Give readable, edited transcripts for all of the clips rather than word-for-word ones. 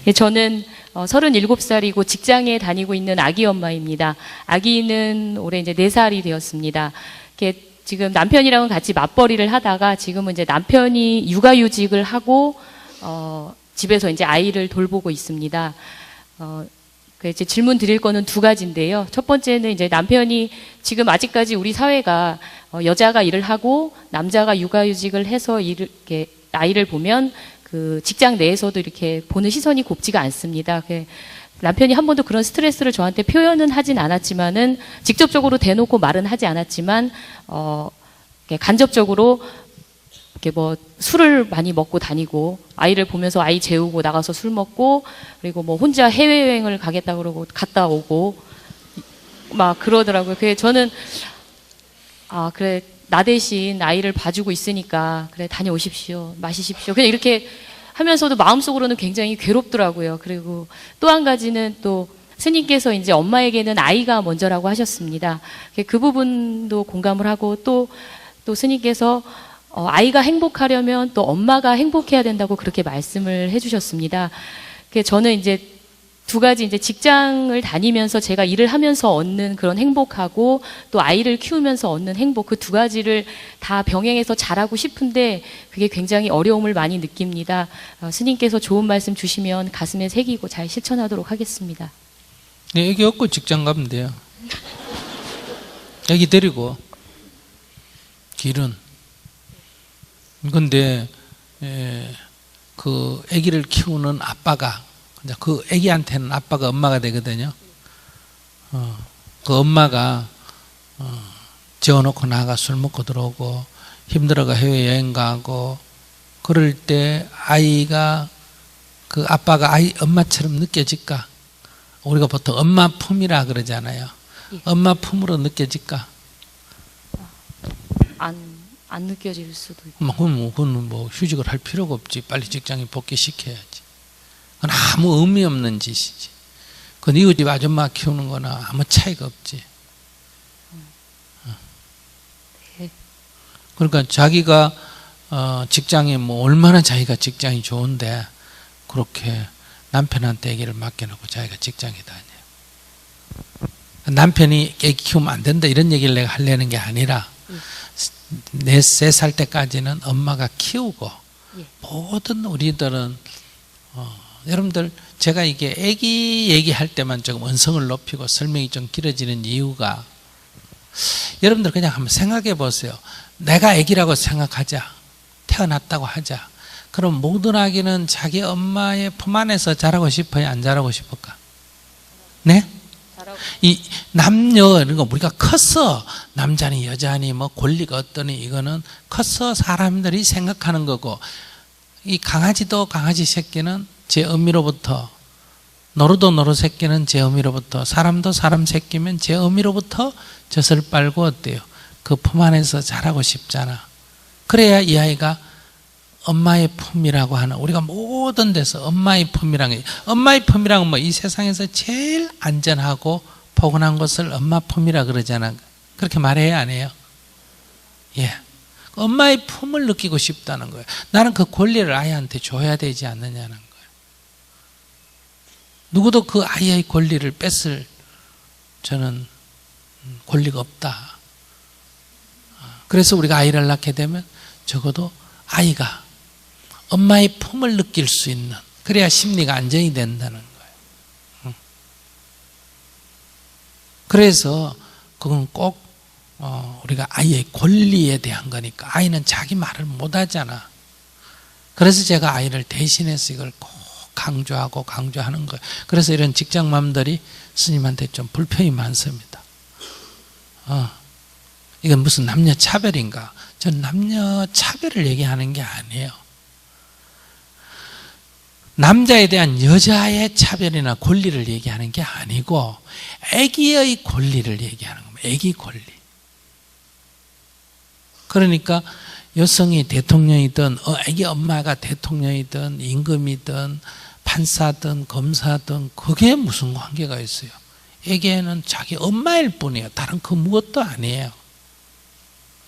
예, 저는 37살이고 직장에 다니고 있는 아기 엄마입니다. 아기는 올해 이제 4살이 되었습니다. 지금 남편이랑은 같이 맞벌이를 하다가 지금은 이제 남편이 육아휴직을 하고 집에서 이제 아이를 돌보고 있습니다. 이제 질문 드릴 거는 2가지인데요. 첫 번째는 이제 남편이 지금 아직까지 우리 사회가 여자가 일을 하고 남자가 육아휴직을 해서 이렇게 아이를 보면 그 직장 내에서도 이렇게 보는 시선이 곱지가 않습니다. 남편이 한 번도 그런 스트레스를 저한테 표현은 하진 않았지만은 직접적으로 대놓고 말은 하지 않았지만 간접적으로 이렇게 뭐 술을 많이 먹고 다니고 아이를 보면서 아이 재우고 나가서 술 먹고 그리고 뭐 혼자 해외여행을 가겠다 그러고 갔다 오고 막 그러더라고요. 저는 그래 나 대신 아이를 봐주고 있으니까 그래 다녀오십시오. 마시십시오. 그냥 이렇게 하면서도 마음속으로는 굉장히 괴롭더라고요. 그리고 또 한 가지는 또 스님께서 이제 엄마에게는 아이가 먼저라고 하셨습니다. 그 부분도 공감을 하고 또 스님께서 아이가 행복하려면 또 엄마가 행복해야 된다고 그렇게 말씀을 해주셨습니다. 저는 이제 2가지 이제 직장을 다니면서 제가 일을 하면서 얻는 그런 행복하고 또 아이를 키우면서 얻는 행복 그 2가지를 다 병행해서 잘하고 싶은데 그게 굉장히 어려움을 많이 느낍니다. 스님께서 좋은 말씀 주시면 가슴에 새기고 잘 실천하도록 하겠습니다. 네, 애기 없고 직장 가면 돼요. 애기 데리고 길은. 근데 그 애기를 키우는 아빠가 그 애기한테는 아빠가 엄마가 되거든요. 그 엄마가 재워놓고 나가 술 먹고 들어오고 힘들어가 해외여행 가고 그럴 때 아이가 그 아빠가 아이 엄마처럼 느껴질까? 우리가 보통 엄마 품이라 그러잖아요. 엄마 품으로 느껴질까? 안 느껴질 수도 있고. 그건 뭐 휴직을 할 필요가 없지. 빨리 직장에 복귀시켜야지. 그건 아무 의미 없는 짓이지. 그건 이웃집 아줌마 키우는 거나 아무 차이가 없지. 그러니까 자기가 직장에 뭐 얼마나 자기가 직장이 좋은데 그렇게 남편한테 애기를 맡겨놓고 자기가 직장에 다녀요. 남편이 애기 키우면 안 된다 이런 얘기를 내가 하려는 게 아니라 3살 때까지는 엄마가 키우고 모든 우리들은 여러분들 제가 이게 애기 얘기할 때만 조금 언성을 높이고 설명이 좀 길어지는 이유가 여러분들 그냥 한번 생각해 보세요. 내가 애기라고 생각하자. 태어났다고 하자. 그럼 모든 아기는 자기 엄마의 품 안에서 자라고 싶어요? 안 자라고 싶을까? 네? 이 남녀 이런 거 우리가 커서 남자니 여자니 뭐 권리가 어떠니 이거는 커서 사람들이 생각하는 거고 이 강아지도 강아지 새끼는 제 어미로부터 노루도 노루 새끼는 제 어미로부터 사람도 사람 새끼면 제 어미로부터 젖을 빨고 어때요? 그 품 안에서 자라고 싶잖아. 그래야 이 아이가 엄마의 품이라고 하는 우리가 모든 데서 엄마의 품이라는 게 엄마의 품이라는 뭐 이 세상에서 제일 안전하고 포근한 것을 엄마 품이라 그러잖아. 그렇게 말해야 안 해요? 예. 엄마의 품을 느끼고 싶다는 거예요. 나는 그 권리를 아이한테 줘야 되지 않느냐는 거예요. 누구도 그 아이의 권리를 뺏을 저는 권리가 없다. 그래서 우리가 아이를 낳게 되면 적어도 아이가 엄마의 품을 느낄 수 있는 그래야 심리가 안정이 된다는 거예요. 그래서 그건 꼭 우리가 아이의 권리에 대한 거니까 아이는 자기 말을 못하잖아. 그래서 제가 아이를 대신해서 이걸 꼭 강조하는 거예요. 그래서 이런 직장맘들이 스님한테 좀 불평이 많습니다. 이건 무슨 남녀 차별인가? 전 남녀 차별을 얘기하는 게 아니에요. 남자에 대한 여자의 차별이나 권리를 얘기하는 게 아니고 아기의 권리를 얘기하는 겁니다. 아기 권리. 그러니까 여성이 대통령이든 아기 엄마가 대통령이든 임금이든 판사든 검사든 그게 무슨 관계가 있어요. 아기에는 자기 엄마일 뿐이에요. 다른 그 무엇도 아니에요.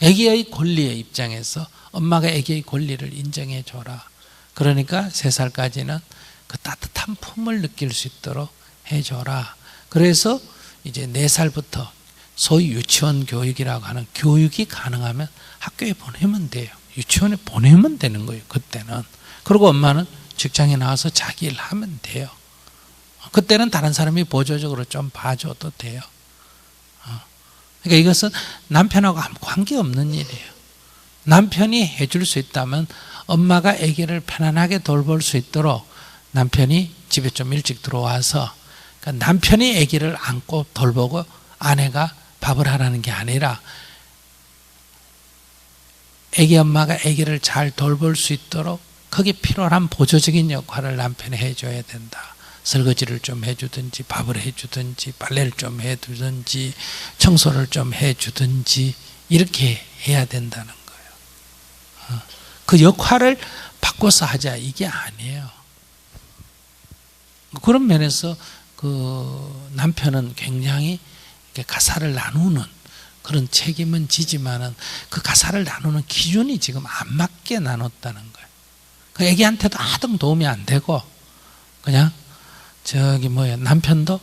아기의 권리의 입장에서 엄마가 아기의 권리를 인정해 줘라. 그러니까 3살까지는 그 따뜻한 품을 느낄 수 있도록 해줘라. 그래서 이제 4살부터 소위 유치원 교육이라고 하는 교육이 가능하면 학교에 보내면 돼요. 유치원에 보내면 되는 거예요. 그때는. 그리고 엄마는 직장에 나와서 자기 일 하면 돼요. 그때는 다른 사람이 보조적으로 좀 봐줘도 돼요. 그러니까 이것은 남편하고 아무 관계없는 일이에요. 남편이 해줄 수 있다면 엄마가 아기를 편안하게 돌볼 수 있도록 남편이 집에 좀 일찍 들어와서, 그러니까 남편이 아기를 안고 돌보고 아내가 밥을 하라는 게 아니라 아기 엄마가 아기를 잘 돌볼 수 있도록 거기에 필요한 보조적인 역할을 남편이 해줘야 된다. 설거지를 좀 해주든지 밥을 해주든지 빨래를 좀 해주든지 청소를 좀 해주든지 이렇게 해야 된다는 거예요. 그 역할을 바꿔서 하자 이게 아니에요. 그런 면에서 그 남편은 굉장히 가사를 나누는 그런 책임은 지지만은 그 가사를 나누는 기준이 지금 안 맞게 나눴다는 거예요. 그 애기한테도 아등 도움이 안 되고 그냥 남편도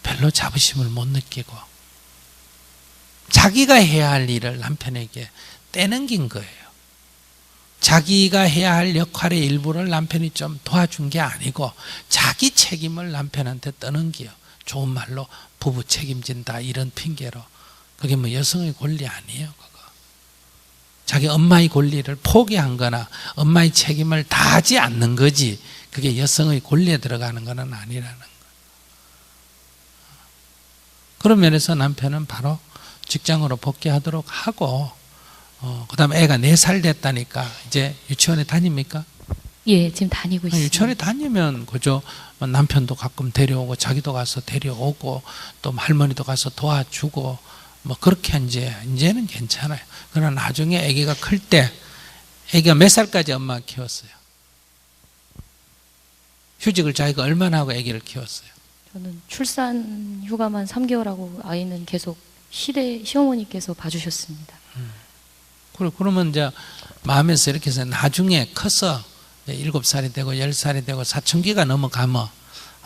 별로 자부심을 못 느끼고 자기가 해야 할 일을 남편에게 떼넘긴 거예요. 자기가 해야 할 역할의 일부를 남편이 좀 도와준 게 아니고 자기 책임을 남편한테 떠넘겨요. 좋은 말로 부부 책임진다 이런 핑계로. 그게 뭐 여성의 권리 아니에요. 그거. 자기 엄마의 권리를 포기한 거나 엄마의 책임을 다하지 않는 거지 그게 여성의 권리에 들어가는 건 아니라는 거예요. 그런 면에서 남편은 바로 직장으로 복귀하도록 하고 그 다음에 애가 4살 됐다니까 이제 유치원에 다닙니까? 예, 지금 다니고 있습니다. 유치원에 다니면 그죠? 남편도 가끔 데려오고 자기도 가서 데려오고 또 할머니도 가서 도와주고 뭐 그렇게 이제는 괜찮아요. 그러나 나중에 아기가 클 때 아기가 몇 살까지 엄마가 키웠어요? 휴직을 자기가 얼마나 하고 아기를 키웠어요? 저는 출산 휴가만 3개월하고 아이는 계속 시어머니께서 봐주셨습니다. 그러면 이제 마음에서 이렇게 해서 나중에 커서 7살이 되고 10살이 되고 사춘기가 넘어가면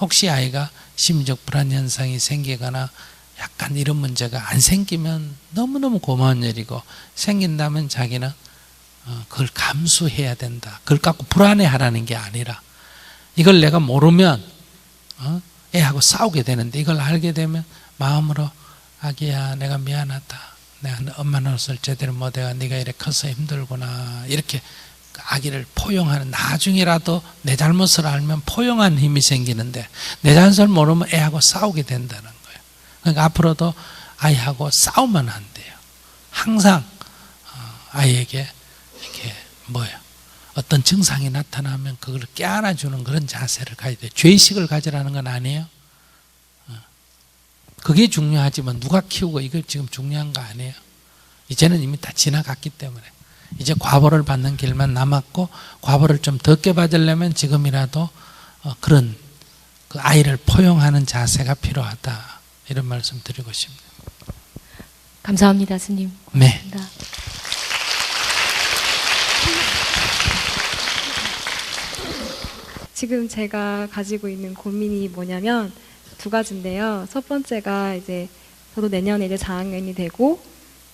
혹시 아이가 심리적 불안 현상이 생기거나 약간 이런 문제가 안 생기면 너무너무 고마운 일이고 생긴다면 자기는 그걸 감수해야 된다. 그걸 갖고 불안해하라는 게 아니라 이걸 내가 모르면 애하고 싸우게 되는데 이걸 알게 되면 마음으로 아기야 내가 미안하다. 내가 엄마 노릇을 제대로 못해가 네가 이렇게 커서 힘들구나 이렇게 아기를 포용하는 나중이라도 내 잘못을 알면 포용하는 힘이 생기는데 내 잘못을 모르면 애하고 싸우게 된다는 거예요. 그러니까 앞으로도 아이하고 싸우면 안 돼요. 항상 아이에게 이렇게 어떤 증상이 나타나면 그걸 깨안아주는 그런 자세를 가져야 돼요. 죄의식을 가지라는 건 아니에요. 그게 중요하지만 누가 키우고 이게 지금 중요한 거 아니에요. 이제는 이미 다 지나갔기 때문에 이제 과보를 받는 길만 남았고 과보를 좀 덜게 받으려면 지금이라도 그런 그 아이를 포용하는 자세가 필요하다 이런 말씀 드리고 싶네요. 감사합니다, 스님. 네. 고맙습니다. 지금 제가 가지고 있는 고민이 뭐냐면 2가지인데요. 첫 번째가 이제 저도 내년에 이제 4학년이 되고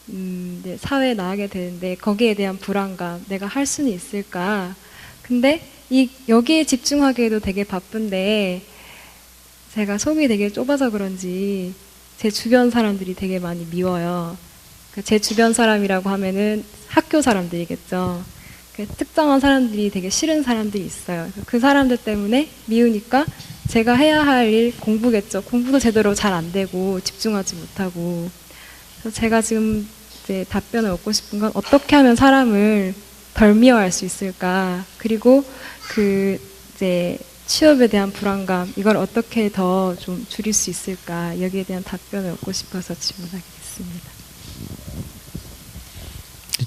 이제 사회에 나가게 되는데 거기에 대한 불안감, 내가 할 수는 있을까? 근데 여기에 집중하기에도 되게 바쁜데 제가 속이 되게 좁아서 그런지 제 주변 사람들이 되게 많이 미워요. 제 주변 사람이라고 하면은 학교 사람들이겠죠. 특정한 사람들이 되게 싫은 사람들이 있어요. 그 사람들 때문에 미우니까 제가 해야 할 일 공부겠죠. 공부도 제대로 잘 안 되고 집중하지 못하고. 그래서 제가 지금 이제 답변을 얻고 싶은 건 어떻게 하면 사람을 덜 미워할 수 있을까? 그리고 이제 취업에 대한 불안감 이걸 어떻게 더 좀 줄일 수 있을까? 여기에 대한 답변을 얻고 싶어서 질문하게 됐습니다.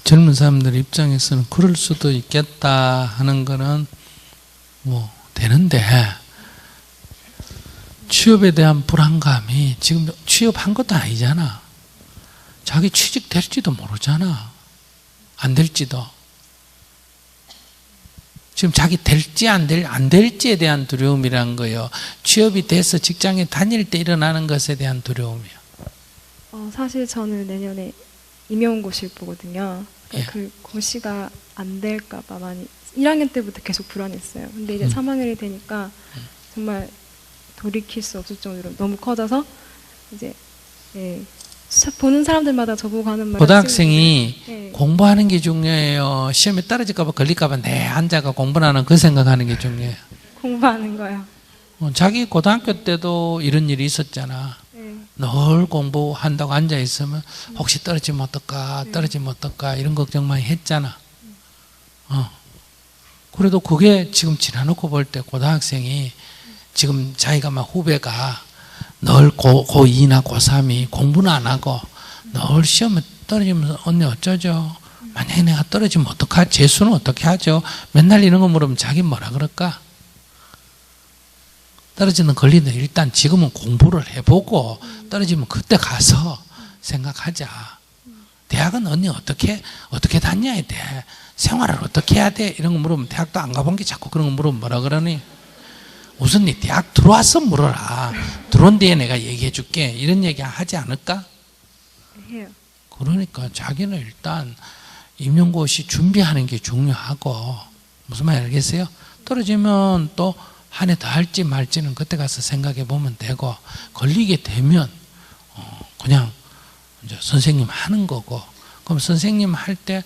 젊은 사람들 입장에서는 그럴 수도 있겠다 하는 거는 뭐 되는데 취업에 대한 불안감이 지금 취업한 것도 아니잖아. 자기 취직될지도 모르잖아. 안 될지도. 지금 자기 될지 안 될지에 대한 두려움이란 거예요. 취업이 돼서 직장에 다닐 때 일어나는 것에 대한 두려움이요. 사실 저는 내년에 임용고시를 보거든요. 예. 그 고시가 안 될까 봐 많이 1학년 때부터 계속 불안했어요. 근데 이제 3학년이 되니까 정말 돌이킬 수 없을 정도로 너무 커져서 이제 보는 사람들마다 저보고 하는 말이 고등학생이 네. 공부하는 게 중요해요. 시험에 떨어질까 봐 걸릴까 봐 내 앉아가 공부하는 그 생각하는 게 중요해요. 공부하는 거요. 자기 고등학교 때도 이런 일이 있었잖아. 네. 늘 공부한다고 앉아 있으면 혹시 떨어지면 어떨까, 떨어지면 어떨까 이런 걱정 많이 했잖아. 그래도 그게 지금 지나놓고 볼 때 고등학생이 지금 자기가 막 후배가 늘 고2나 고3이 공부는 안 하고 늘 시험에 떨어지면서 언니 어쩌죠? 만약에 내가 떨어지면 어떡하지? 재수는 어떻게 하죠? 맨날 이런 거 물으면 자기 뭐라 그럴까? 떨어지는 걸리는 일단 지금은 공부를 해보고 떨어지면 그때 가서 생각하자. 대학은 언니 어떻게 다녀야 돼? 생활을 어떻게 해야 돼? 이런 거 물으면 대학도 안 가본 게 자꾸 그런 거 물으면 뭐라 그러니? 우선 네 대학 들어와서 물어라. 들어온 뒤에 내가 얘기해 줄게. 이런 얘기 하지 않을까? 해요. 그러니까 자기는 일단 임용고시 준비하는 게 중요하고 무슨 말인지 알겠어요? 떨어지면 또 한 해 더 할지 말지는 그때 가서 생각해 보면 되고 걸리게 되면 그냥 이제 선생님 하는 거고 그럼 선생님 할 때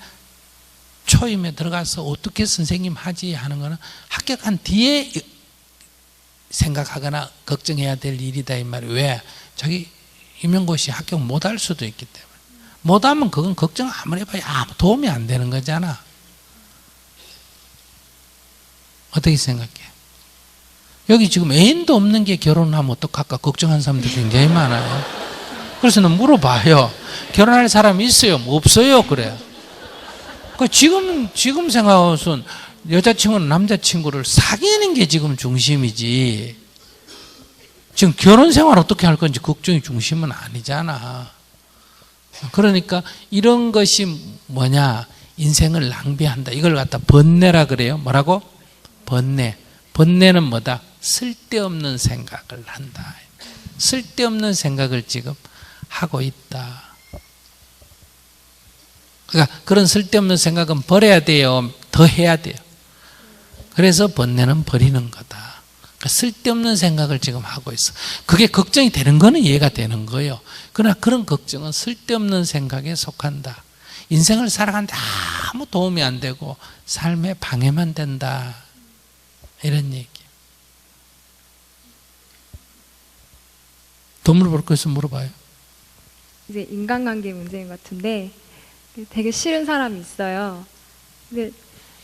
초임에 들어가서 어떻게 선생님 하지 하는 거는 합격한 뒤에 생각하거나 걱정해야 될 일이다 이 말이에요. 왜? 자기 임용고시 합격 못할 수도 있기 때문에 못하면 그건 걱정 아무리 해봐야 아무 도움이 안 되는 거잖아. 어떻게 생각해? 여기 지금 애인도 없는 게 결혼하면 어떡할까 걱정하는 사람들 굉장히 많아요. 그래서 는 물어봐요. 결혼할 사람이 있어요? 뭐 없어요? 그래. 지금 생각하고선 여자친구는 남자친구를 사귀는 게 지금 중심이지. 지금 결혼 생활 어떻게 할 건지 걱정이 중심은 아니잖아. 그러니까 이런 것이 뭐냐? 인생을 낭비한다. 이걸 갖다 번뇌라 그래요. 뭐라고? 번뇌. 번뇌는 뭐다? 쓸데없는 생각을 한다. 쓸데없는 생각을 지금 하고 있다. 그러니까 그런 쓸데없는 생각은 버려야 돼요? 더 해야 돼요? 그래서 번뇌는 버리는 거다. 그러니까 쓸데없는 생각을 지금 하고 있어. 그게 걱정이 되는 거는 이해가 되는 거예요. 그러나 그런 걱정은 쓸데없는 생각에 속한다. 인생을 살아가는데 아무 도움이 안 되고 삶에 방해만 된다. 이런 얘기. 더 물어볼 거 있으면 물어봐요. 이제 인간관계 문제인 것 같은데 되게 싫은 사람이 있어요. 근데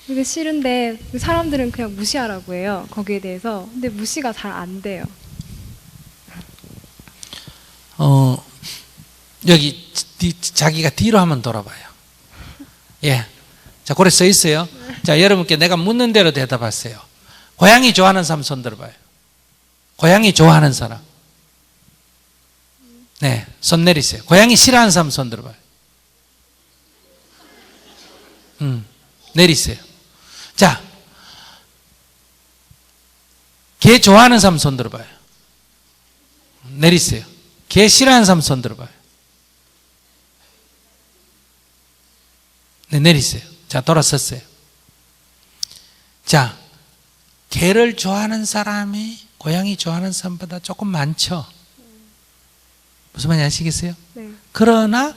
되게 싫은데 사람들은 그냥 무시하라고 해요. 거기에 대해서. 근데 무시가 잘 안 돼요. 여기 자기가 뒤로 한번 돌아봐요. 예. 자, 고래 써 있어요. 자, 여러분께 내가 묻는 대로 대답하세요. 고양이 좋아하는 사람 손 들어봐요. 고양이 좋아하는 사람. 네, 손 내리세요. 고양이 싫어하는 사람 손 들어봐요. 내리세요. 자, 개 좋아하는 사람 손 들어봐요. 내리세요. 개 싫어하는 사람 손 들어봐요. 네, 내리세요. 자, 돌아섰어요. 자, 개를 좋아하는 사람이 고양이 좋아하는 사람보다 조금 많죠? 무슨 말인지 아시겠어요? 네, 그러나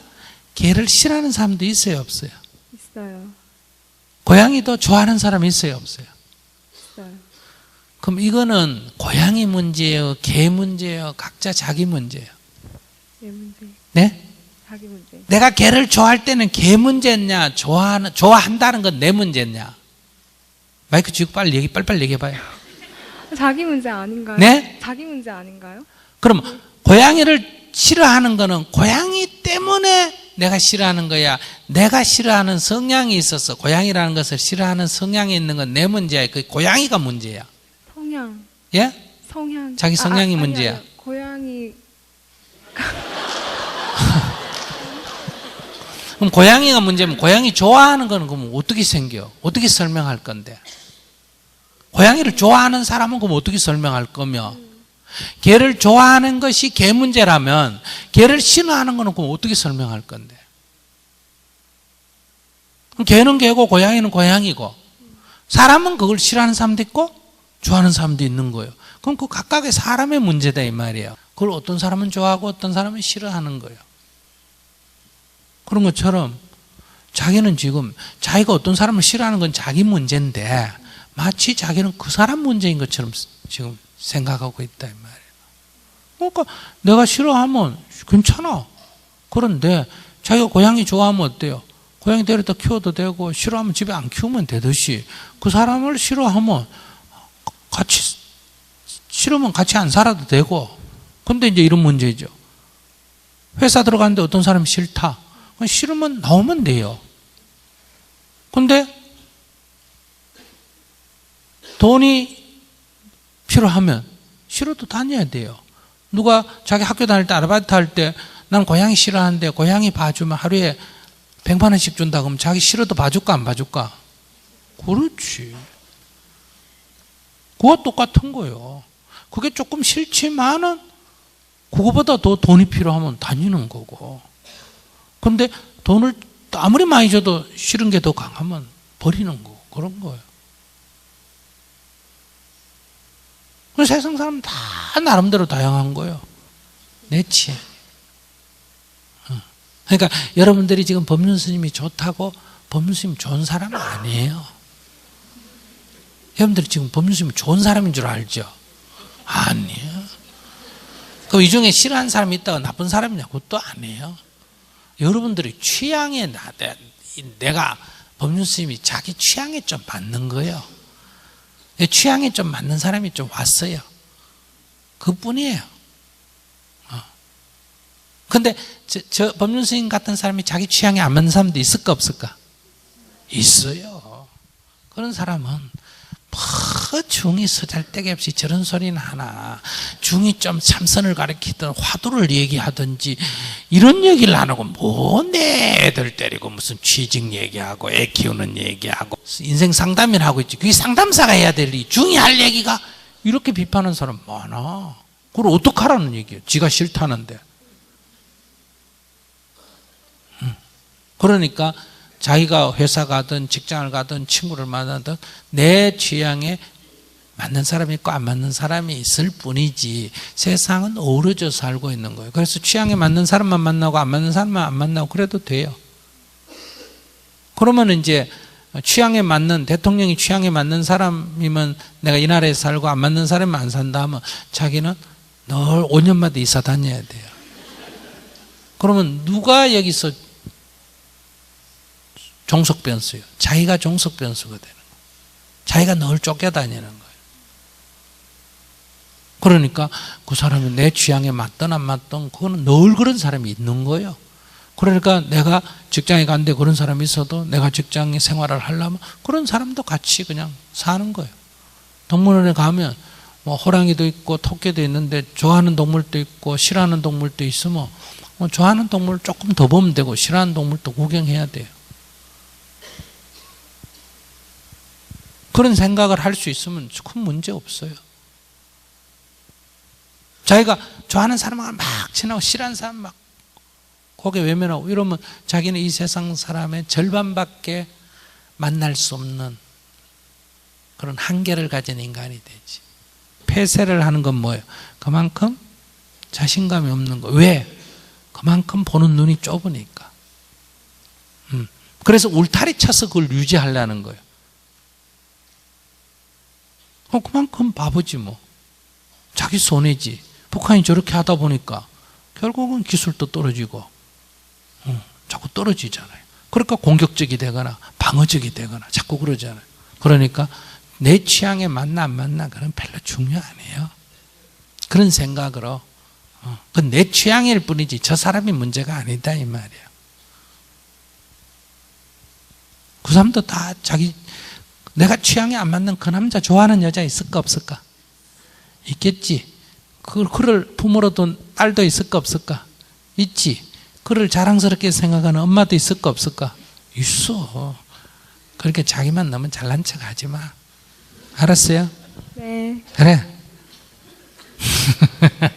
개를 싫어하는 사람도 있어요, 없어요? 있어요. 고양이도 좋아하는 사람이 있어요, 없어요? 있어요. 그럼 이거는 고양이 문제예요, 개 문제예요, 각자 자기 문제예요? 내 문제. 네? 자기 문제. 내가 개를 좋아할 때는 개 문제냐, 좋아한다는 건 내 문제냐? 마이크 쥐고 빨리 얘기해봐요. 자기 문제 아닌가요? 네? 자기 문제 아닌가요? 그럼 고양이를 싫어하는 거는 고양이 때문에 내가 싫어하는 거야. 내가 싫어하는 성향이 있어서 고양이라는 것을 싫어하는 성향이 있는 건 내 문제야. 그 고양이가 문제야. 성향. 예? 성향. 자기 성향이 문제야. 아니요. 고양이. 그럼 고양이가 문제면 고양이 좋아하는 거는 그럼 어떻게 생겨? 어떻게 설명할 건데? 고양이를 좋아하는 사람은 그럼 어떻게 설명할 거며, 개를 좋아하는 것이 개 문제라면 개를 싫어하는 거는 그럼 어떻게 설명할 건데? 개는 개고 고양이는 고양이고, 사람은 그걸 싫어하는 사람도 있고 좋아하는 사람도 있는 거예요. 그럼 그 각각의 사람의 문제다 이 말이에요. 그걸 어떤 사람은 좋아하고 어떤 사람은 싫어하는 거예요. 그런 것처럼 자기는 지금 자기가 어떤 사람을 싫어하는 건 자기 문제인데 마치 자기는 그 사람 문제인 것처럼 지금 생각하고 있다 이 말이에요. 그러니까 내가 싫어하면 괜찮아. 그런데 자기가 고양이 좋아하면 어때요? 고양이 데려다 키워도 되고 싫어하면 집에 안 키우면 되듯이 그 사람을 싫어하면 같이 싫으면 같이 안 살아도 되고. 근데 이제 이런 문제죠. 회사 들어가는데 어떤 사람이 싫다. 싫으면 나오면 돼요. 근데 돈이 필요하면 싫어도 다녀야 돼요. 누가 자기 학교 다닐 때 아르바이트 할 때 난 고양이 싫어하는데 고양이 봐주면 하루에 100만 원씩 준다 그러면 자기 싫어도 봐줄까 안 봐줄까? 그렇지. 그거 똑같은 거예요. 그게 조금 싫지만은 그거보다 더 돈이 필요하면 다니는 거고. 근데 돈을 아무리 많이 줘도 싫은 게 더 강하면 버리는 거고 그런 거예요. 세상 사람 다 나름대로 다양한 거예요. 내 취향. 그러니까 여러분들이 지금 법륜 스님이 좋다고 법륜 스님 좋은 사람은 아니에요. 여러분들이 지금 법륜 스님이 좋은 사람인 줄 알죠? 아니에요. 그 이 중에 싫어하는 사람이 있다고 나쁜 사람이냐? 그것도 아니에요. 여러분들이 취향에 내가 법륜 스님이 자기 취향에 좀 맞는 거예요. 취향에 좀 맞는 사람이 좀 왔어요. 그뿐이에요. 근데 저 법륜 스님 같은 사람이 자기 취향에 안 맞는 사람도 있을까 없을까? 있어요. 그런 사람은 뭐 중이 서잘데기 없이 저런 소리는 하나, 중이 좀 참선을 가르치든 화두를 얘기하든지 이런 얘기를 안 하고 뭐 내 애들 때리고 무슨 취직 얘기하고 애 키우는 얘기하고 인생 상담이나 하고 있지. 그게 상담사가 해야 될 일이 중이 할 얘기가 이렇게 비판하는 사람 많아. 그걸 어떡하라는 얘기예요. 지가 싫다는데. 그러니까 자기가 회사 가든 직장을 가든 친구를 만나든 내 취향에 맞는 사람이 있고 안 맞는 사람이 있을 뿐이지 세상은 어우러져 살고 있는 거예요. 그래서 취향에 맞는 사람만 만나고 안 맞는 사람만 안 만나고 그래도 돼요. 그러면 이제 취향에 맞는, 대통령이 취향에 맞는 사람이면 내가 이 나라에 살고 안 맞는 사람이 안 산다 하면 자기는 늘 5년마다 이사 다녀야 돼요. 그러면 누가 여기서 종속변수예요. 자기가 종속변수가 되는 거예요. 자기가 늘 쫓겨다니는 거예요. 그러니까 그 사람이 내 취향에 맞든 안 맞든 그거는 늘 그런 사람이 있는 거예요. 그러니까 내가 직장에 갔는데 그런 사람이 있어도 내가 직장 생활을 하려면 그런 사람도 같이 그냥 사는 거예요. 동물원에 가면 뭐 호랑이도 있고 토끼도 있는데 좋아하는 동물도 있고 싫어하는 동물도 있으면 뭐 좋아하는 동물 조금 더 보면 되고 싫어하는 동물도 구경해야 돼요. 그런 생각을 할 수 있으면 큰 문제 없어요. 자기가 좋아하는 사람을 막 친하고 싫어하는 사람 막 고개 외면하고 이러면 자기는 이 세상 사람의 절반밖에 만날 수 없는 그런 한계를 가진 인간이 되지. 폐쇄를 하는 건 뭐예요? 그만큼 자신감이 없는 거. 왜? 그만큼 보는 눈이 좁으니까. 그래서 울타리 쳐서 그걸 유지하려는 거예요. 그만큼 바보지 뭐. 자기 손해지. 북한이 저렇게 하다 보니까 결국은 기술도 떨어지고 자꾸 떨어지잖아요. 그러니까 공격적이 되거나 방어적이 되거나 자꾸 그러잖아요. 그러니까 내 취향에 맞나 안 맞나 그건 별로 중요 아니에요. 그런 생각으로 그건 내 취향일 뿐이지 저 사람이 문제가 아니다 이 말이에요. 그 사람도 다 자기 내가 취향에 안 맞는 그 남자 좋아하는 여자 있을까 없을까? 있겠지. 그를 부모로 둔 딸도 있을까 없을까? 있지. 그를 자랑스럽게 생각하는 엄마도 있을까 없을까? 있어. 그렇게 자기만 너무 잘난 척 하지 마. 알았어요? 네, 그래.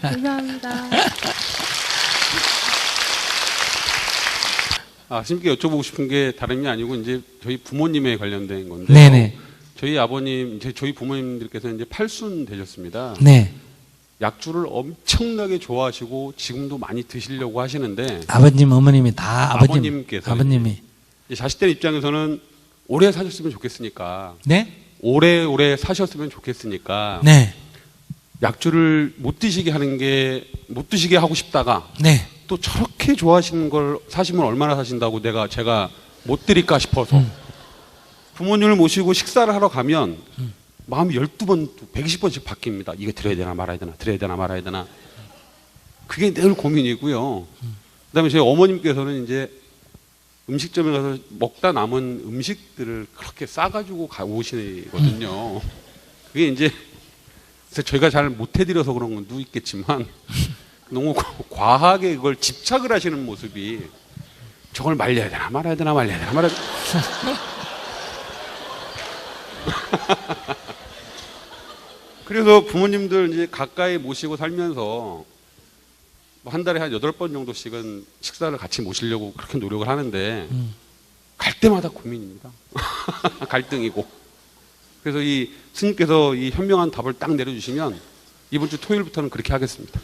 감사합니다. 스님께 여쭤보고 싶은 게 다름이 아니고 이제 저희 부모님에 관련된 건데. 네네. 저희 아버님, 저희 부모님들께서 이제 팔순 되셨습니다. 네. 약주를 엄청나게 좋아하시고 지금도 많이 드시려고 하시는데 아버님, 어머님이 다 아버님께서 아버님이. 이제 자식들 입장에서는 오래 사셨으면 좋겠으니까 네? 오래 사셨으면 좋겠으니까 네. 약주를 못 드시게 하고 싶다가 네. 또 저렇게 좋아하시는 걸 사시면 얼마나 사신다고 제가 못 드릴까 싶어서 부모님을 모시고 식사를 하러 가면 마음이 12번, 120번씩 바뀝니다. 이거 드려야 되나 말아야 되나, 드려야 되나 말아야 되나. 그게 늘 고민이고요. 그다음에 저희 어머님께서는 이제 음식점에 가서 먹다 남은 음식들을 그렇게 싸가지고 오시거든요. 그게 이제 저희가 잘 못해드려서 그런 건도 있겠지만 너무 과하게 그걸 집착을 하시는 모습이 저걸 말려야 되나 말아야 되나 말려야 되나 말아야 되나. 그래서 부모님들 이제 가까이 모시고 살면서 한 달에 한 8번 정도씩은 식사를 같이 모시려고 그렇게 노력을 하는데 갈 때마다 고민입니다. 갈등이고. 그래서 이 스님께서 이 현명한 답을 딱 내려주시면 이번 주 토요일부터는 그렇게 하겠습니다.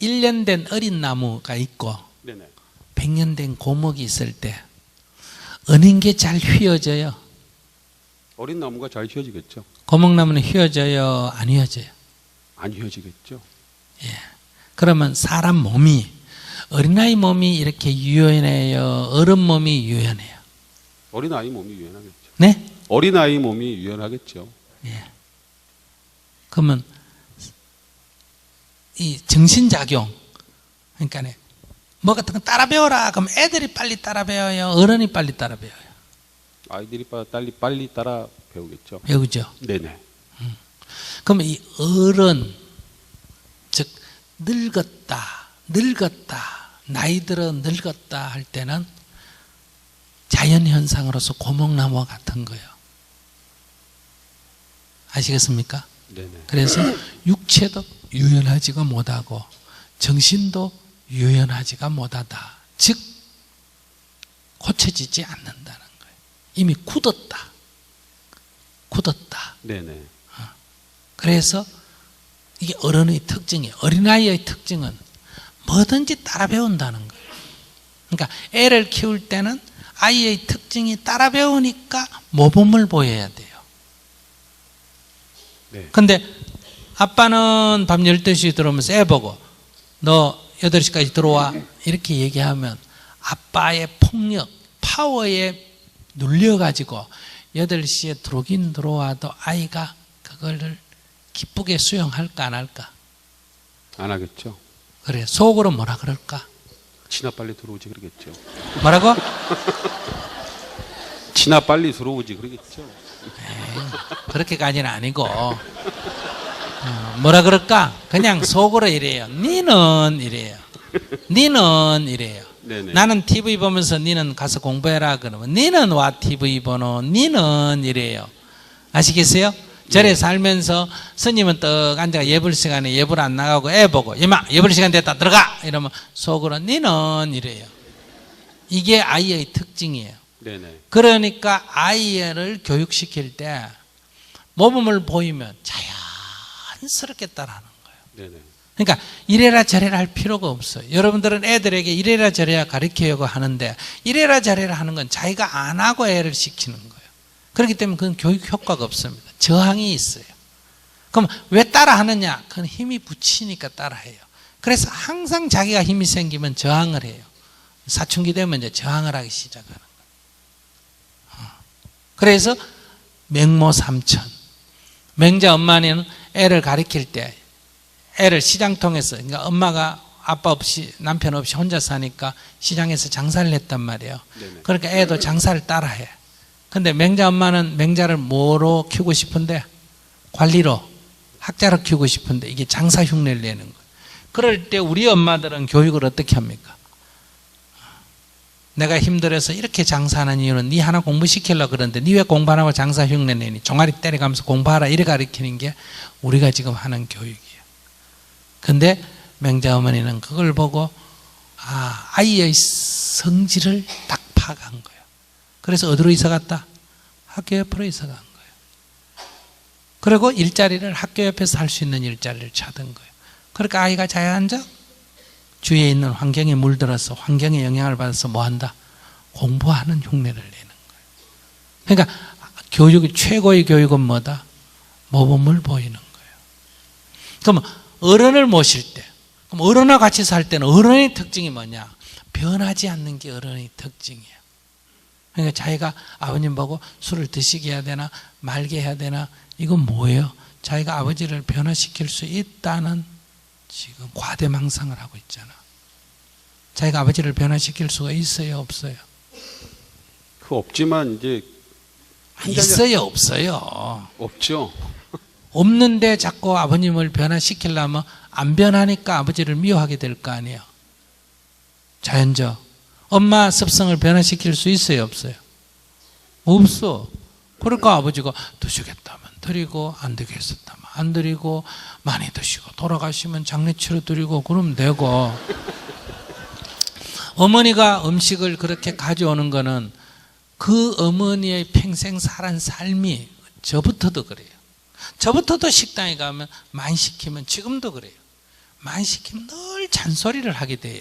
1년 된 어린 나무가 있고 네네. 100년 된 고목이 있을 때 어느 게 잘 휘어져요? 어린 나무가 잘 휘어지겠죠. 고목나무는 휘어져요? 안 휘어져요? 안 휘어지겠죠. 그러면 사람 몸이 어린아이 몸이 이렇게 유연해요? 어른 몸이 유연해요? 어린아이 몸이 유연하겠죠. 네? 어린아이 몸이 유연하겠죠. 그러면 이 정신작용, 그러니까 뭐 같은 거 따라 배워라. 그럼 애들이 빨리 따라 배워요? 어른이 빨리 따라 배워요? 아이들이 빨리 따라 배우겠죠. 배우죠. 네네. 그러면 이 어른, 즉 늙었다, 나이 들어 늙었다 할 때는 자연현상으로서 고목나무와 같은 거예요. 아시겠습니까? 네네. 그래서 육체도 유연하지가 못하고 정신도 유연하지가 못하다. 즉 고쳐지지 않는다는 거예요. 이미 굳었다. 네네. 그래서 이게 어른의 특징이에요. 어린아이의 특징은 뭐든지 따라 배운다는 거예요. 그러니까 애를 키울 때는 아이의 특징이 따라 배우니까 모범을 보여야 돼요. 네. 근데 아빠는 밤 12시 들어오면서 애 보고 너 8시까지 들어와 이렇게 얘기하면 아빠의 폭력, 파워에 눌려가지고 8시에 들어오긴 들어와도 아이가 그거를 기쁘게 수용할까 안 할까? 안 하겠죠. 그래, 속으로 뭐라 그럴까? 지나 빨리 들어오지 그러겠죠. 뭐라고? 지나 빨리 들어오지 그러겠죠. 그렇게까지는 아니고 뭐라 그럴까? 그냥 속으로 이래요. 니는 이래요. 네네. 나는 TV 보면서 니는 가서 공부해라 그러면 니는 와 TV 보노. 니는 이래요. 아시겠어요? 절에 살면서 스님은 떡 앉아 예불 시간에 예불 안 나가고 애 보고 이마 예불 시간 됐다 들어가 이러면 속으로 니는 이래요. 이게 아이의 특징이에요. 네네. 그러니까 아이를 교육시킬 때 모범을 보이면 자연스럽게 따라하는 거예요. 네네. 그러니까 이래라 저래라 할 필요가 없어요. 여러분들은 애들에게 이래라 저래라 가르치려고 하는데 이래라 저래라 하는 건 자기가 안 하고 애를 시키는 거예요. 그렇기 때문에 그건 교육 효과가 없습니다. 저항이 있어요. 그럼 왜 따라하느냐? 그건 힘이 붙이니까 따라해요. 그래서 항상 자기가 힘이 생기면 저항을 해요. 사춘기 되면 이제 저항을 하기 시작하는 거예요. 그래서 맹모삼천. 맹자 엄마는 애를 가르칠 때 애를 시장통에서, 그러니까 엄마가 아빠 없이 남편 없이 혼자 사니까 시장에서 장사를 했단 말이에요. 네네. 그러니까 애도 장사를 따라해. 근데 맹자 엄마는 맹자를 뭐로 키우고 싶은데? 관리로, 학자로 키우고 싶은데 이게 장사 흉내를 내는 거예요. 그럴 때 우리 엄마들은 교육을 어떻게 합니까? 내가 힘들어서 이렇게 장사하는 이유는 네 하나 공부시키려고 그러는데 네 왜 공부 안 하고 장사 흉내 내니? 종아리 때려가면서 공부하라 이래 가르치는 게 우리가 지금 하는 교육이에요. 근데 맹자 어머니는 그걸 보고 아이의 성질을 딱 파악한 거예요. 그래서 어디로 이사 갔다? 학교 옆으로 이사 간 거예요. 그리고 일자리를 학교 옆에서 할 수 있는 일자리를 찾은 거예요. 그러니까 아이가 자유한적 주위에 있는 환경에 물들어서 환경에 영향을 받아서 뭐 한다? 공부하는 흉내를 내는 거예요. 그러니까 교육의 최고의 교육은 뭐다? 모범을 보이는 거예요. 그럼 어른을 모실 때, 그럼 어른과 같이 살 때는 어른의 특징이 뭐냐? 변하지 않는 게 어른의 특징이에요. 그러니까 자기가 아버님 보고 술을 드시게 해야 되나 말게 해야 되나 이건 뭐예요? 자기가 아버지를 변화시킬 수 있다는 지금 과대망상을 하고 있잖아. 자기가 아버지를 변화시킬 수가 있어요, 없어요? 그 없지만 이제 있어요, 없어요? 없죠. 없는데 자꾸 아버님을 변화시키려면 안 변하니까 아버지를 미워하게 될 거 아니에요. 자연적. 엄마 습성을 변화시킬 수 있어요, 없어요? 없어. 그러니까 아버지가 드시겠다면 드리고 안 되겠었다면 안 드리고 많이 드시고 돌아가시면 장례치료 드리고 그러면 되고. 어머니가 음식을 그렇게 가져오는 거는 그 어머니의 평생 살한 삶이 저부터도 그래요. 저부터도 식당에 가면 많이 시키면 지금도 그래요. 많이 시키면 늘 잔소리를 하게 돼요.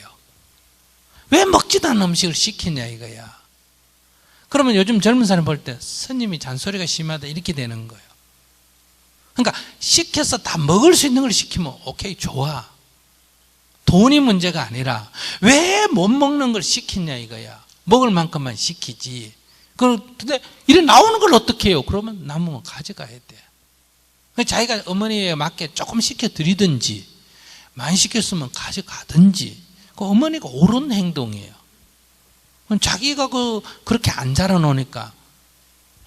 왜 먹지도 않는 음식을 시키냐 이거야. 그러면 요즘 젊은 사람 볼 때 스님이 잔소리가 심하다 이렇게 되는 거예요. 그러니까 시켜서 다 먹을 수 있는 걸 시키면 오케이 좋아. 돈이 문제가 아니라 왜 못 먹는 걸 시키냐 이거야. 먹을 만큼만 시키지. 근데 이래 나오는 걸 어떻게 해요? 그러면 남으면 가져가야 돼. 자기가 어머니에 맞게 조금 시켜드리든지 많이 시켰으면 가져가든지 그 어머니가 옳은 행동이에요. 자기가 그렇게 안 자라놓으니까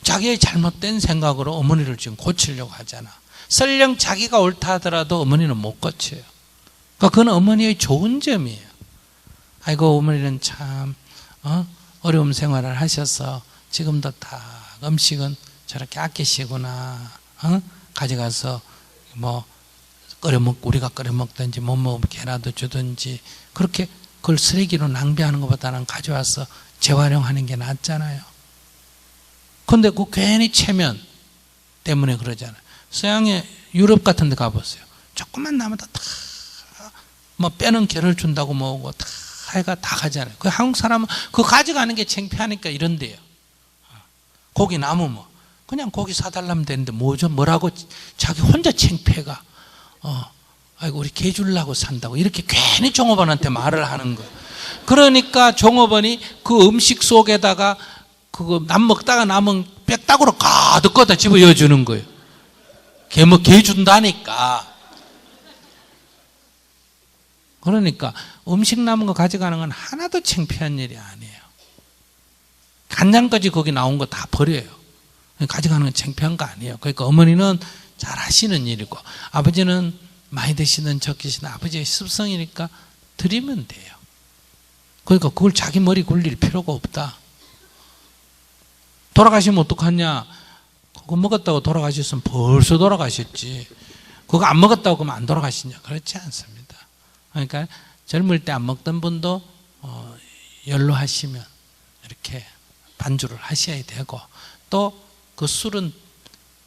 자기의 잘못된 생각으로 어머니를 지금 고치려고 하잖아. 설령 자기가 옳다 하더라도 어머니는 못 고쳐요. 그러니까 그건 어머니의 좋은 점이에요. 아이고 어머니는 참 어려운 생활을 하셔서 지금도 다 음식은 저렇게 아끼시구나. 가져가서 뭐 끓여먹고 우리가 끓여먹든지 못 먹으면 개라도 주든지 그렇게 그걸 쓰레기로 낭비하는 것보다는 가져와서 재활용하는 게 낫잖아요. 그런데 그 괜히 체면 때문에 그러잖아요. 서양의 유럽 같은 데 가보세요. 조금만 남아도 다 뭐 빼는 개를 준다고 뭐고 다 해가 다 가잖아요. 그 한국 사람은 그거 가져가는 게 창피하니까 이런데요. 고기 남으면 그냥 고기 사달라면 되는데 뭐라고 자기 혼자 창피해가 아이고 우리 개 주려고 산다고 이렇게 괜히 종업원한테 말을 하는 거예요. 그러니까 종업원이 그 음식 속에다가 그거 남 먹다가 남은 빽따구로 가득 꺼다 집어여 주는 거예요. 개 준다니까. 그러니까 음식 남은 거 가져가는 건 하나도 창피한 일이 아니에요. 간장까지 거기 나온 거 다 버려요. 가져가는 건 창피한 거 아니에요. 그러니까 어머니는 잘 하시는 일이고 아버지는 많이 드시는 적기시는 아버지의 습성이니까 드리면 돼요. 그러니까 그걸 자기 머리 굴릴 필요가 없다. 돌아가시면 어떡하냐? 그거 먹었다고 돌아가셨으면 벌써 돌아가셨지. 그거 안 먹었다고 그러면 안 돌아가시냐? 그렇지 않습니다. 그러니까 젊을 때 안 먹던 분도 연로하시면 이렇게 반주를 하셔야 되고 또 그 술은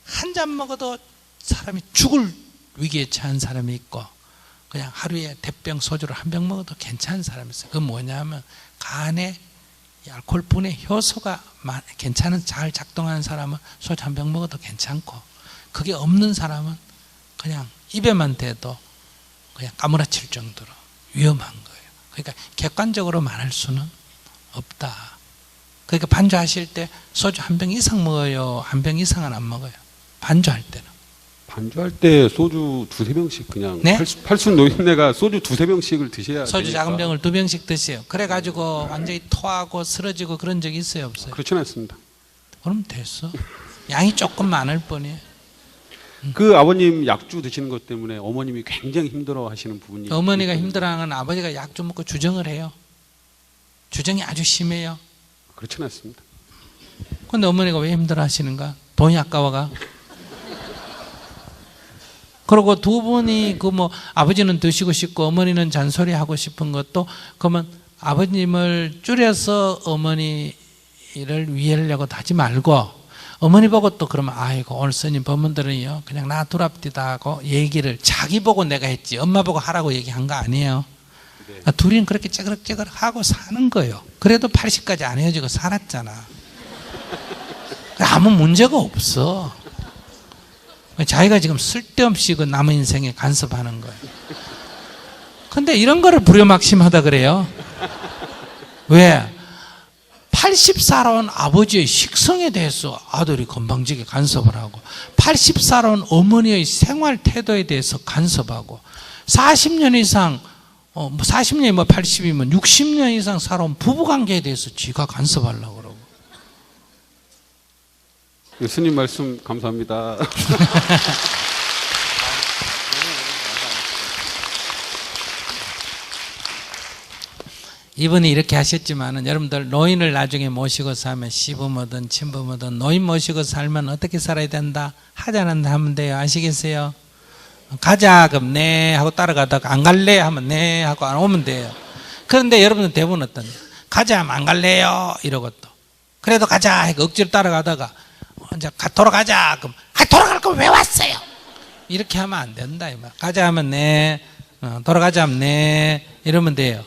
한 잔 먹어도 사람이 죽을 위기에 처한 사람이 있고 그냥 하루에 대병 소주를 한 병 먹어도 괜찮은 사람이 있어요. 그건 뭐냐면 간에 이 알코올분의 효소가 괜찮은 잘 작동하는 사람은 소주 한 병 먹어도 괜찮고 그게 없는 사람은 그냥 입에만 대도 그냥 까무라칠 정도로 위험한 거예요. 그러니까 객관적으로 말할 수는 없다. 그러니까 반주하실 때 소주 한 병 이상 먹어요? 한 병 이상은 안 먹어요? 반주할 때는. 반주할 때 소주 두세 병씩 그냥 네? 팔순 노인네가 소주 두세 병씩을 드셔야 소주 되니까. 작은 병을 2병씩 드세요. 그래가지고 완전히 토하고 쓰러지고 그런 적이 있어요? 없어요? 그렇지는 않습니다. 그럼 됐어. 양이 조금 많을 뿐이에요. 그 아버님 약주 드시는 것 때문에 어머님이 굉장히 힘들어하시는 부분이 어머니가 있거든요. 힘들어하는 건 아버지가 약 좀 먹고 주정을 해요. 주정이 아주 심해요. 그렇지는 않습니다. 근데 어머니가 왜 힘들어 하시는가? 돈이 아까워가? 그리고 두 분이 그 뭐 아버지는 드시고 싶고 어머니는 잔소리 하고 싶은 것도 그러면 아버님을 줄여서 어머니를 위하려고 하지 말고 어머니 보고 또 그러면 아이고 오늘 스님 법문들은요 그냥 놔두랍디다 하고 얘기를 자기 보고 내가 했지 엄마 보고 하라고 얘기한 거 아니에요. 그러니까 둘이는 그렇게 째그럭째그럭 하고 사는 거예요. 그래도 80까지 안 헤어지고 살았잖아. 아무 문제가 없어. 자기가 지금 쓸데없이 그 남의 인생에 간섭하는 거예요. 근데 이런 거를 불효막심하다 그래요. 왜? 80살아온 아버지의 식성에 대해서 아들이 건방지게 간섭을 하고 80살아온 어머니의 생활 태도에 대해서 간섭하고 40년 이상 40년이 뭐 80이면 60년 이상 살아온 부부관계에 대해서 지가 간섭하려고 그러고. 스님 말씀 감사합니다. 이분이 이렇게 하셨지만은 여러분들 노인을 나중에 모시고 살면 시부모든 친부모든 노인 모시고 살면 어떻게 살아야 된다? 하자는데 하면 돼요. 아시겠어요? 가자 그럼 네 하고 따라가다가 안 갈래 하면 네 하고 안 오면 돼요. 그런데 여러분들 대부분 어떠냐? 가자 하면 안 갈래요 이러고 또 그래도 가자 해서 억지로 따라가다가 이제 돌아가자 그럼 돌아갈 거면 왜 왔어요? 이렇게 하면 안 된다 이 말. 가자 하면 네 돌아가자 하면 네 이러면 돼요.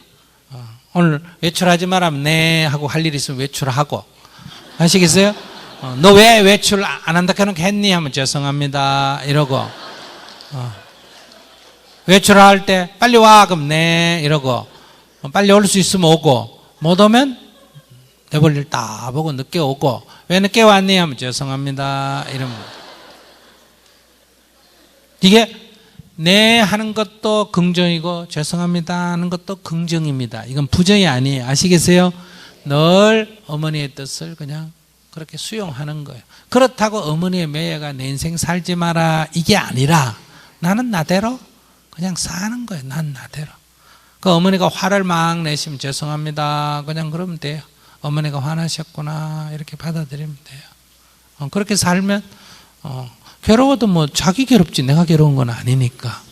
오늘 외출하지 말라면 네 하고 할 일 있으면 외출하고. 아시겠어요? 너 왜 외출 안 한다 해놓고 했니? 하면 죄송합니다 이러고. 외출할 때 빨리 와 그럼 네 이러고. 빨리 올 수 있으면 오고 못 오면 내 볼 일 다 보고 늦게 오고. 왜 늦게 왔니? 하면 죄송합니다 이러면. 이게 네 하는 것도 긍정이고 죄송합니다 하는 것도 긍정입니다. 이건 부정이 아니에요. 아시겠어요? 늘 어머니의 뜻을 그냥 그렇게 수용하는 거예요. 그렇다고 어머니의 매여가 내 인생 살지 마라 이게 아니라 나는 나대로 그냥 사는 거예요. 난 나대로. 그 어머니가 화를 막 내시면 죄송합니다 그냥 그러면 돼요. 어머니가 화나셨구나 이렇게 받아들이면 돼요. 그렇게 살면 괴로워도 뭐 자기 괴롭지 내가 괴로운 건 아니니까.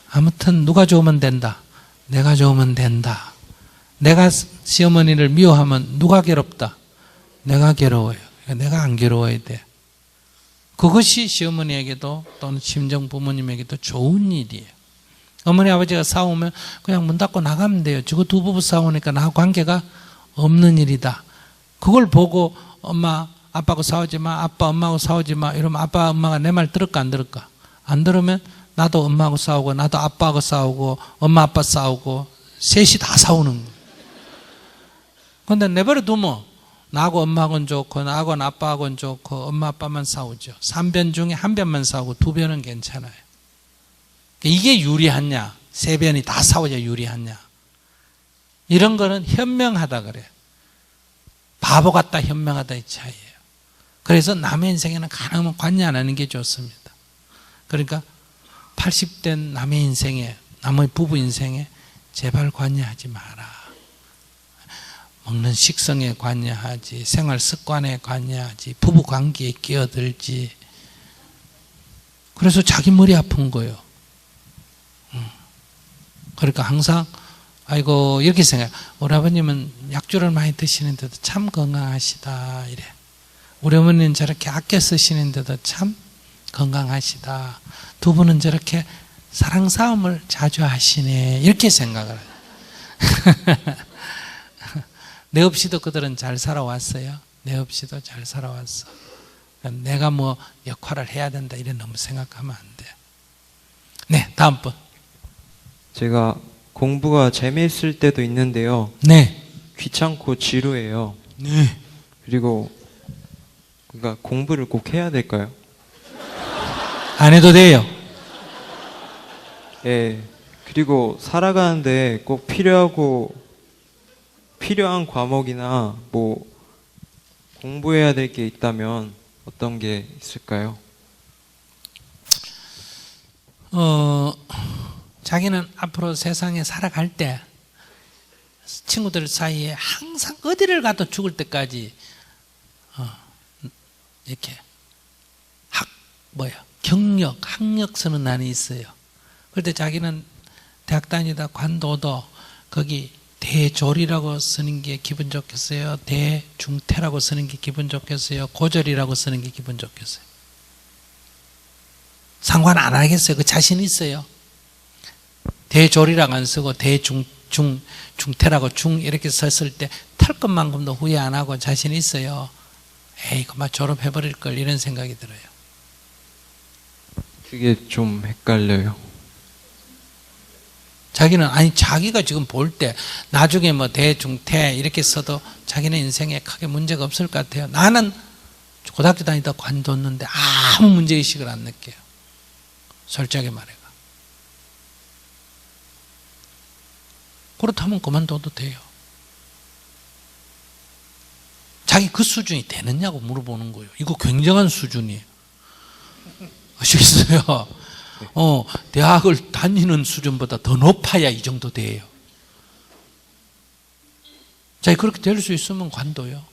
아무튼 누가 좋으면 된다. 내가 좋으면 된다. 내가 시어머니를 미워하면 누가 괴롭다. 내가 괴로워요. 내가 안 괴로워야 돼. 그것이 시어머니에게도 또는 친정 부모님에게도 좋은 일이에요. 어머니 아버지가 싸우면 그냥 문 닫고 나가면 돼요. 저거 두 부부 싸우니까 나하고 관계가 없는 일이다. 그걸 보고 엄마 아빠하고 싸우지 마. 아빠 엄마하고 싸우지 마. 이러면 아빠 엄마가 내 말 들을까 안 들을까? 안 들으면 나도 엄마하고 싸우고 나도 아빠하고 싸우고 엄마 아빠 싸우고 셋이 다 싸우는 거예요. 그런데 내버려 두면 나하고 엄마하고는 좋고 나하고는 아빠하고는 좋고 엄마 아빠만 싸우죠. 3변 중에 1변만 싸우고 2변은 괜찮아요. 이게 유리하냐? 3변이 다 싸워야 유리하냐? 이런 거는 현명하다 그래요. 바보 같다 현명하다 이 차이예요. 그래서 남의 인생에는 가능하면 관여 안 하는 게 좋습니다. 그러니까 80된 남의 인생에 남의 부부 인생에 제발 관여하지 마라. 먹는 식성에 관여하지 생활 습관에 관여하지 부부 관계에 끼어들지. 그래서 자기 머리 아픈 거예요. 그러니까 항상 아이고 이렇게 생각해. 우리 아버님은 약주를 많이 드시는데도 참 건강하시다 이래. 우리 어머니는 저렇게 아껴 쓰시는데도 참 건강하시다. 두 분은 저렇게 사랑 싸움을 자주 하시네. 이렇게 생각을 해요. 내 없이도 그들은 잘 살아왔어요. 내 없이도 잘 살아왔어. 내가 뭐 역할을 해야 된다 이래 너무 생각하면 안 돼요. 네, 다음 분. 제가 공부가 재미있을 때도 있는데요. 네. 귀찮고 지루해요. 네. 그리고 그러니까 공부를 꼭 해야 될까요? 안 해도 돼요. 예. 그리고 살아가는데 꼭 필요한 과목이나 뭐 공부해야 될 게 있다면 어떤 게 있을까요? 자기는 앞으로 세상에 살아갈 때 친구들 사이에 항상 어디를 가도 죽을 때까지 이렇게 학력 쓰는 난이 있어요. 그럴 때 자기는 대학 다니다 관도도 거기 대졸이라고 쓰는 게 기분 좋겠어요? 대중태라고 쓰는 게 기분 좋겠어요? 고졸이라고 쓰는 게 기분 좋겠어요? 상관 안 하겠어요. 그 자신 있어요. 대졸이라고 안 쓰고 중태라고 중 이렇게 썼을 때 털 것만큼도 후회 안 하고 자신 있어요. 에이 그만 졸업해버릴 걸 이런 생각이 들어요. 그게 좀 헷갈려요. 자기는 자기가 지금 볼 때 나중에 뭐 대중태 이렇게 써도 자기는 인생에 크게 문제가 없을 것 같아요. 나는 고등학교 다니다 관뒀는데 아무 문제의식을 안 느껴요. 솔직하게 말해가. 그렇다면 그만둬도 돼요. 자기 그 수준이 되느냐고 물어보는 거예요. 이거 굉장한 수준이에요. 아시겠어요? 대학을 다니는 수준보다 더 높아야 이 정도 돼요. 자, 그렇게 될 수 있으면 관둬요.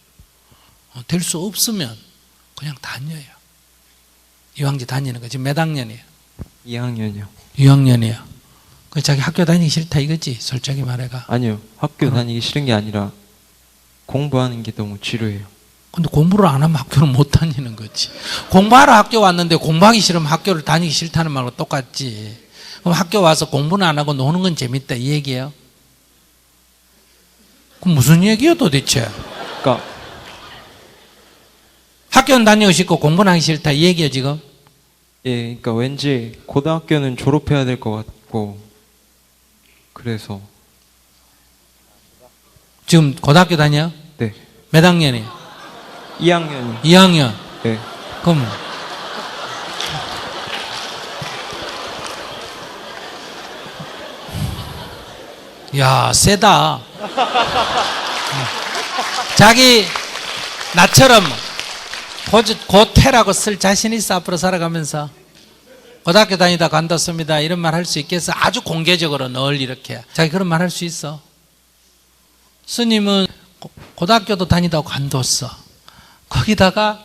될 수 없으면 그냥 다녀요. 이왕제 다니는 거. 지금 몇 학년이에요? 2학년이요. 2학년이야. 그 자기 학교 다니기 싫다 이거지? 솔직히 말해가. 아니요. 학교 다니기 싫은 게 아니라 공부하는 게 너무 지루해요. 근데 공부를 안 하면 학교를 못 다니는 거지. 공부하러 학교 왔는데 공부하기 싫으면 학교를 다니기 싫다는 말과 똑같지. 그럼 학교 와서 공부는 안 하고 노는 건 재밌다 이 얘기예요? 그럼 무슨 얘기예요 도대체? 그러니까 학교는 다니고 싶고 공부는 하기 싫다 이 얘기예요 지금? 예, 그러니까 왠지 고등학교는 졸업해야 될 것 같고 그래서 지금 고등학교 다녀? 네. 몇 학년이에요? 2학년이. 2학년. 네. 그럼 야 세다. 자기 나처럼 고태라고 쓸 자신 있어? 앞으로 살아가면서 고등학교 다니다 관뒀습니다 이런 말 할 수 있겠어? 아주 공개적으로 늘 이렇게 자기 그런 말 할 수 있어? 스님은 고등학교도 다니다가 관뒀어. 거기다가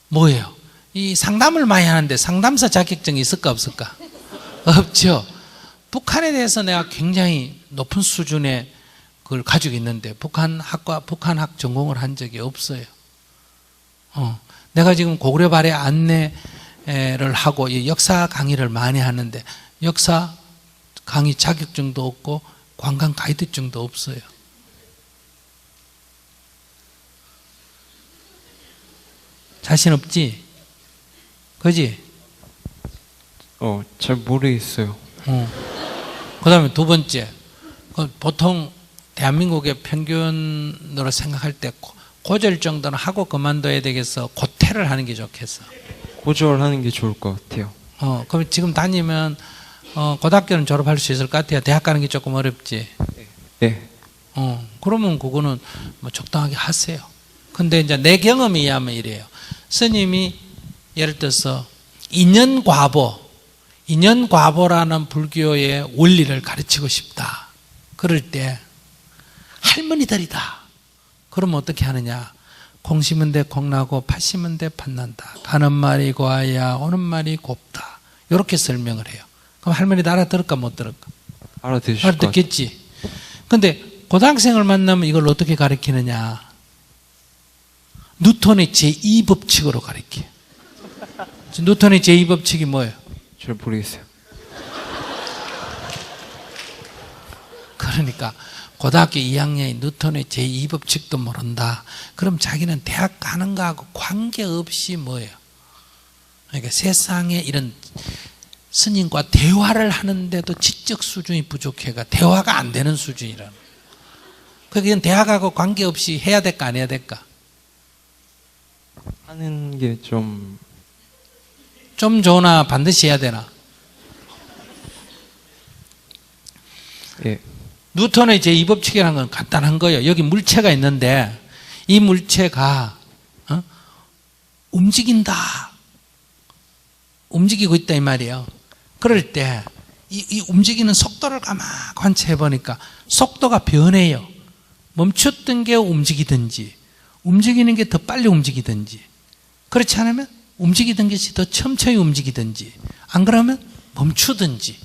뭐예요? 이 상담을 많이 하는데 상담사 자격증이 있을까 없을까? 없죠. 북한에 대해서 내가 굉장히 높은 수준의 그걸 가지고 있는데 북한학 전공을 한 적이 없어요. 내가 지금 고구려 발해 안내를 하고 역사 강의를 많이 하는데 역사 강의 자격증도 없고 관광 가이드증도 없어요. 자신 없지? 그지? 잘 모르겠어요. 그 다음에 두 번째, 보통 대한민국의 평균으로 생각할 때 고졸 정도는 하고 그만둬야 되겠어? 고퇴를 하는 게 좋겠어? 고졸하는 게 좋을 것 같아요. 그럼 지금 다니면 고등학교는 졸업할 수 있을 것 같아요. 대학 가는 게 조금 어렵지? 네. 그러면 그거는 뭐 적당하게 하세요. 근데 이제 내 경험에 의하면 이래요. 스님이 예를 들어서 인연과보라는 불교의 원리를 가르치고 싶다. 그럴 때 할머니들이다. 그러면 어떻게 하느냐? 콩 심은 데 콩 나고 팥 심은 데 팥 난다. 가는 말이 고와야 오는 말이 곱다. 이렇게 설명을 해요. 그럼 할머니도 알아들을까 못 들을까? 알아들으실 것 같아요. 알아듣겠지. 근데 고등학생을 만나면 이걸 어떻게 가르치느냐? 뉴턴의 제2법칙으로 가르쳐요. 뉴턴의 제2법칙이 뭐예요? 잘 모르겠어요. 그러니까 고등학교 2학년이 뉴턴의 제2법칙도 모른다. 그럼 자기는 대학 가는 거하고 관계없이 뭐예요? 그러니까 세상에 이런 스님과 대화를 하는데도 지적 수준이 부족해가 대화가 안 되는 수준이라는. 그게 대학하고 관계없이 해야 될까 안 해야 될까? 하는 게 좀 좋으나 반드시 해야 되나? 예. 뉴턴의 제2법칙이라는 건 간단한 거예요. 여기 물체가 있는데 이 물체가 움직인다. 움직이고 있다 이 말이에요. 그럴 때 이 움직이는 속도를 가만 관찰해 보니까 속도가 변해요. 멈췄던 게 움직이든지 움직이는 게 더 빨리 움직이든지, 그렇지 않으면 움직이던 것이 더 천천히 움직이든지, 안 그러면 멈추든지,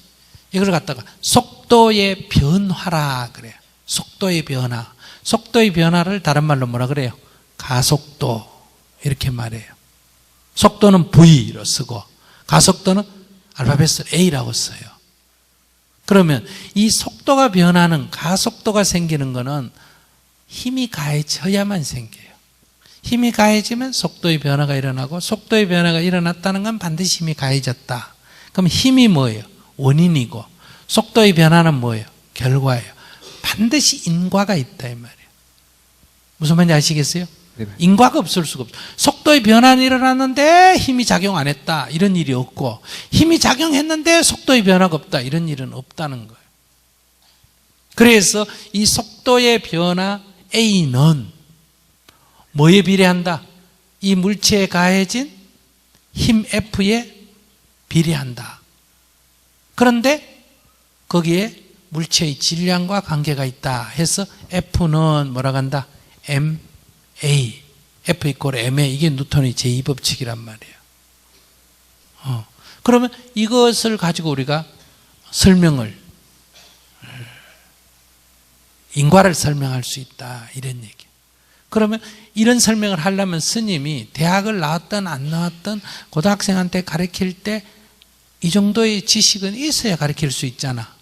이걸 갖다가 속도의 변화라 그래요. 속도의 변화. 속도의 변화를 다른 말로 뭐라 그래요? 가속도, 이렇게 말해요. 속도는 V로 쓰고 가속도는 알파벳을 A라고 써요. 그러면 이 속도가 변하는, 가속도가 생기는 거는 힘이 가해져야만 생겨요. 힘이 가해지면 속도의 변화가 일어나고, 속도의 변화가 일어났다는 건 반드시 힘이 가해졌다. 그럼 힘이 뭐예요? 원인이고, 속도의 변화는 뭐예요? 결과예요. 반드시 인과가 있다 이 말이에요. 무슨 말인지 아시겠어요? 네. 인과가 없을 수가 없어요. 속도의 변화는 일어났는데 힘이 작용 안 했다, 이런 일이 없고, 힘이 작용했는데 속도의 변화가 없다, 이런 일은 없다는 거예요. 그래서 이 속도의 변화 A는 뭐에 비례한다? 이 물체에 가해진 힘 F에 비례한다. 그런데 거기에 물체의 질량과 관계가 있다 해서 F는 뭐라고 한다? MA, F 이퀄 MA, 이게 뉴턴의 제2법칙이란 말이에요. 그러면 이것을 가지고 우리가 설명을, 인과를 설명할 수 있다, 이런 얘기예요. 그러면 이런 설명을 하려면 스님이 대학을 나왔든 안 나왔든 고등학생한테 가르칠 때 이 정도의 지식은 있어야 가르칠 수 있잖아.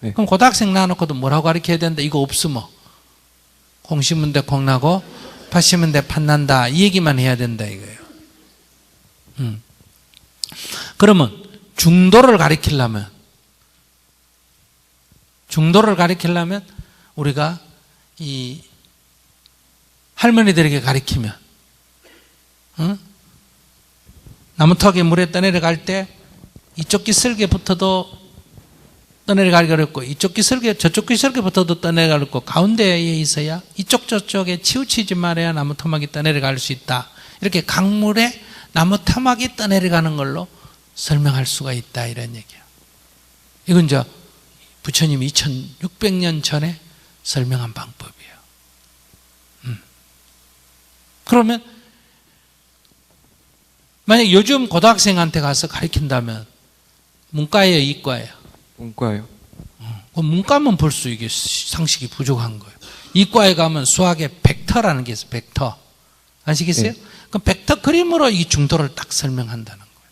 네. 그럼 고등학생 나와놓고도 뭐라고 가르쳐야 된다? 이거 없으면 콩 심은 데 콩 나고 팥 심은 데 팥 난다, 이 얘기만 해야 된다 이거예요. 그러면 중도를 가르치려면 우리가 이 할머니들에게 가르치면, 나무턱에 물에 떠내려갈 때 이쪽 기슭에부터도 떠내려가기 어렵고, 이쪽 기슭에 저쪽 기슭에부터도 떠내려가기 어렵고, 가운데에 있어야 이쪽 저쪽에 치우치지 말아야 나무 토막이 떠내려갈 수 있다. 이렇게 강물에 나무 토막이 떠내려가는 걸로 설명할 수가 있다, 이런 얘기예요. 이건 이제 부처님이 2600년 전에 설명한 방법이에요. 그러면 만약 요즘 고등학생한테 가서 가르친다면 문과예요, 이과예요? 문과요. 문과면 벌써 이게 상식이 부족한 거예요. 이과에 가면 수학에 벡터라는 게 있어요. 벡터. 아시겠어요? 네. 그럼 벡터 그림으로 이 중도를 딱 설명한다는 거예요.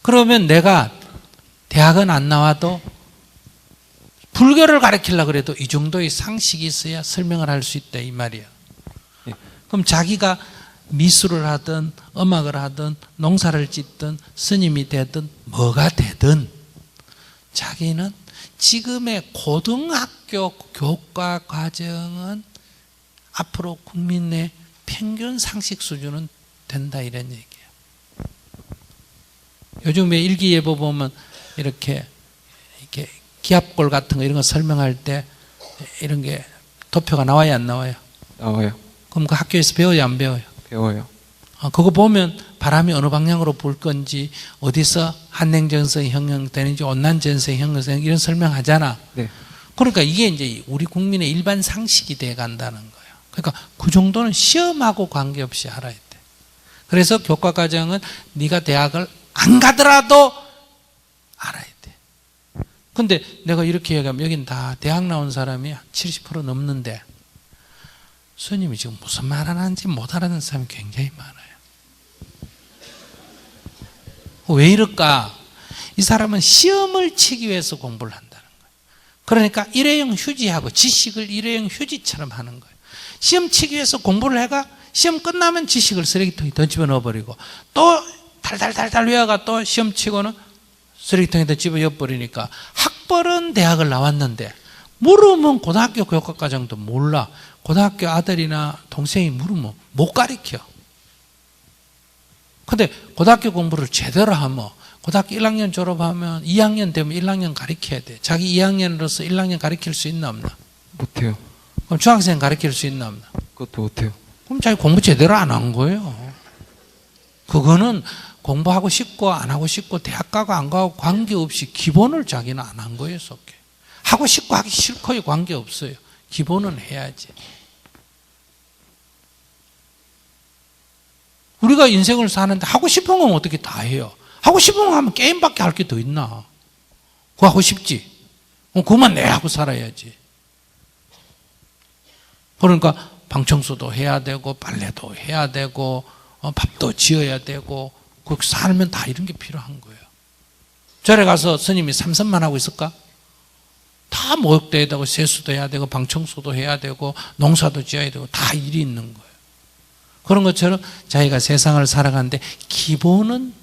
그러면 내가 대학은 안 나와도 불교를 가르치려고 그래도 이 정도의 상식이 있어야 설명을 할 수 있다, 이 말이에요. 네. 그럼 자기가 미술을 하든 음악을 하든 농사를 짓든 스님이 되든 뭐가 되든 자기는 지금의 고등학교 교과 과정은 앞으로 국민의 평균 상식 수준은 된다, 이런 얘기예요. 요즘에 일기예보 보면 이렇게 기압골 같은 거 이런 거 설명할 때 이런 게 도표가 나와요, 안 나와요? 나와요. 그럼 그 학교에서 배워요, 안 배워요? 배워요. 그거 보면 바람이 어느 방향으로 불 건지, 어디서 한냉전선이 형성되는지, 온난전선이 형성되는지 이런 설명하잖아. 네. 그러니까 이게 이제 우리 국민의 일반 상식이 돼 간다는 거예요. 그러니까 그 정도는 시험하고 관계없이 알아야 돼. 그래서 교과 과정은 네가 대학을 안 가더라도 알아야 돼. 근데 내가 이렇게 얘기하면 여긴 다 대학 나온 사람이 70% 넘는데 스님이 지금 무슨 말 하는지 못 알아듣는 사람이 굉장히 많아요. 왜 이럴까? 이 사람은 시험을 치기 위해서 공부를 한다는 거예요. 그러니까 일회용 휴지하고 지식을 일회용 휴지처럼 하는 거예요. 시험 치기 위해서 공부를 해가 시험 끝나면 지식을 쓰레기통에 던집어 넣어버리고, 또 달달달달 외워가 또 시험 치고는 쓰레기통에다 집어넣어버리니까 학벌은 대학을 나왔는데 물으면 고등학교 교과과정도 몰라. 고등학교 아들이나 동생이 물으면 못 가르쳐. 근데 고등학교 공부를 제대로 하면 고등학교 1학년 졸업하면 2학년 되면 1학년 가르쳐야 돼. 자기 2학년으로서 1학년 가르칠 수 있나 없나? 못해요. 그럼 중학생 가르칠 수 있나 없나? 그것도 못해요. 그럼 자기 공부 제대로 안 한 거예요. 그거는 공부하고 싶고 안 하고 싶고 대학 가고 안 가고 관계없이 기본을 자기는 안 한 거예요. 속에 하고 싶고 하기 싫고에 관계없어요. 기본은 해야지. 우리가 인생을 사는데 하고 싶은 건 어떻게 다 해요? 하고 싶은 거 하면 게임밖에 할 게 더 있나? 그거 하고 싶지? 그것만 내 하고 살아야지. 그러니까 방 청소도 해야 되고 빨래도 해야 되고 밥도 지어야 되고 그 살면 다 이런 게 필요한 거예요. 절에 가서 스님이 삼선만 하고 있을까? 다 모욕도 해야 되고 세수도 해야 되고 방 청소도 해야 되고 농사도 지어야 되고 다 일이 있는 거예요. 그런 것처럼 자기가 세상을 살아가는데 기본은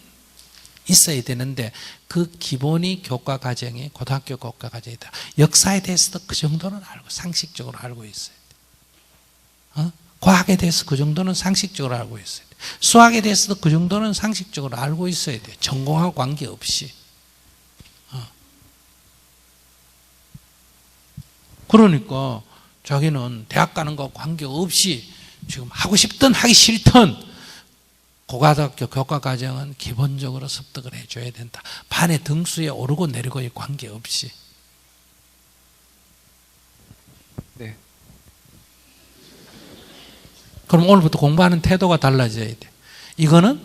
있어야 되는데 그 기본이 교과 과정이 고등학교 교과 과정이다. 역사에 대해서도 그 정도는 알고 상식적으로 알고 있어야 돼. 과학에 대해서 그 정도는 상식적으로 알고 있어야 돼. 수학에 대해서도 그 정도는 상식적으로 알고 있어야 돼. 전공하고 관계없이. 그러니까 자기는 대학 가는 거 관계없이 지금 하고 싶든 하기 싫든 고등학교 교과 과정은 기본적으로 습득을 해줘야 된다. 반의 등수에 오르고 내리고의 관계없이. 네. 그럼 오늘부터 공부하는 태도가 달라져야 돼. 이거는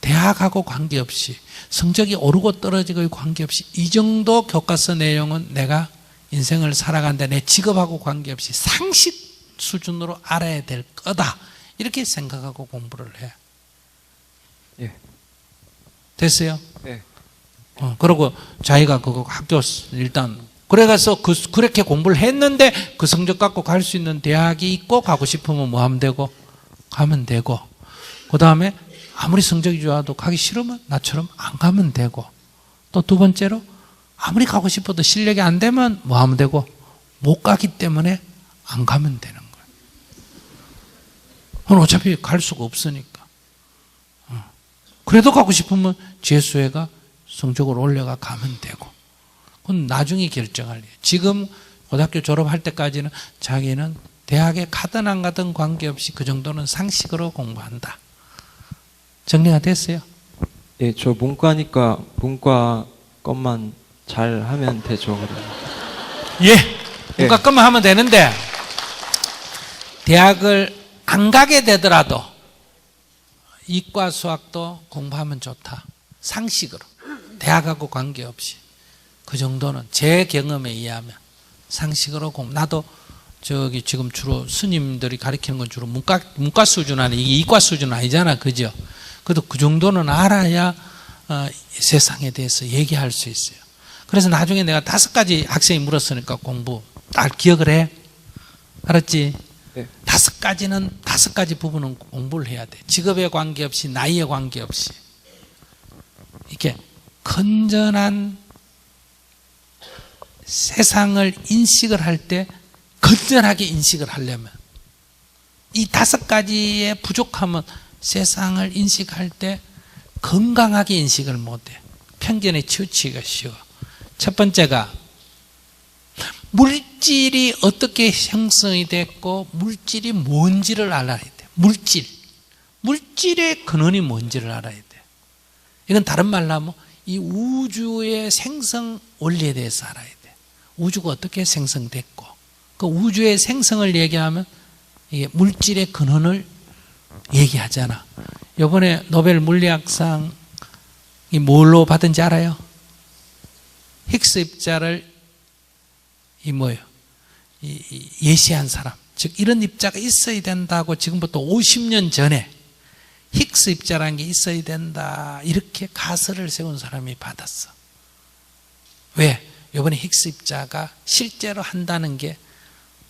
대학하고 관계없이 성적이 오르고 떨어지고의 관계없이 이 정도 교과서 내용은 내가 인생을 살아가는데 내 직업하고 관계없이 상식 수준으로 알아야 될 거다. 이렇게 생각하고 공부를 해. 예. 됐어요? 네. 그리고 자기가 그거 학교 일단 그래가서 그렇게 공부를 했는데 그 성적 갖고 갈 수 있는 대학이 있고 가고 싶으면 뭐 하면 되고 가면 되고 그 다음에 아무리 성적이 좋아도 가기 싫으면 나처럼 안 가면 되고 또 두 번째로 아무리 가고 싶어도 실력이 안 되면 뭐 하면 되고 못 가기 때문에 안 가면 되는 거예요. 그건 어차피 갈 수가 없으니까. 그래도 가고 싶으면 재수해가 성적을 올려가 가면 되고 그건 나중에 결정할 일이에요. 지금 고등학교 졸업할 때까지는 자기는 대학에 가든 안 가든 관계없이 그 정도는 상식으로 공부한다. 정리가 됐어요? 예, 저 문과니까 문과 것만 잘 하면 되죠. 예. 문과 것만 하면 되는데 대학을 안 가게 되더라도 이과 수학도 공부하면 좋다. 상식으로. 대학하고 관계없이. 그 정도는 제 경험에 의하면 상식으로 공부. 나도 저기 지금 주로 스님들이 가르치는 건 주로 문과 수준 아니 이게 이과 수준 아니잖아. 그죠? 그래도 그 정도는 알아야 세상에 대해서 얘기할 수 있어요. 그래서 나중에 내가 5가지 학생이 물었으니까 공부 딱 기억을 해. 알았지? 네. 5가지 부분은 공부를 해야 돼. 직업에 관계없이 나이에 관계없이 이렇게 건전한 세상을 인식을 할 때 건전하게 인식을 하려면 이 5가지의 부족함은 세상을 인식할 때 건강하게 인식을 못해. 편견에 치우치기가 쉬워. 첫 번째가 물질이 어떻게 형성이 됐고 물질이 뭔지를 알아야 돼. 물질의 근원이 뭔지를 알아야 돼. 이건 다른 말로 하면 이 우주의 생성 원리에 대해서 알아야 돼. 우주가 어떻게 생성됐고 그 우주의 생성을 얘기하면 이게 물질의 근원을 얘기하잖아. 이번에 노벨 물리학상이 뭘로 받은지 알아요? 힉스 입자를 예시한 사람. 즉 이런 입자가 있어야 된다고 지금부터 50년 전에 힉스 입자라는 게 있어야 된다. 이렇게 가설을 세운 사람이 받았어. 왜? 이번에 힉스 입자가 실제로 한다는 게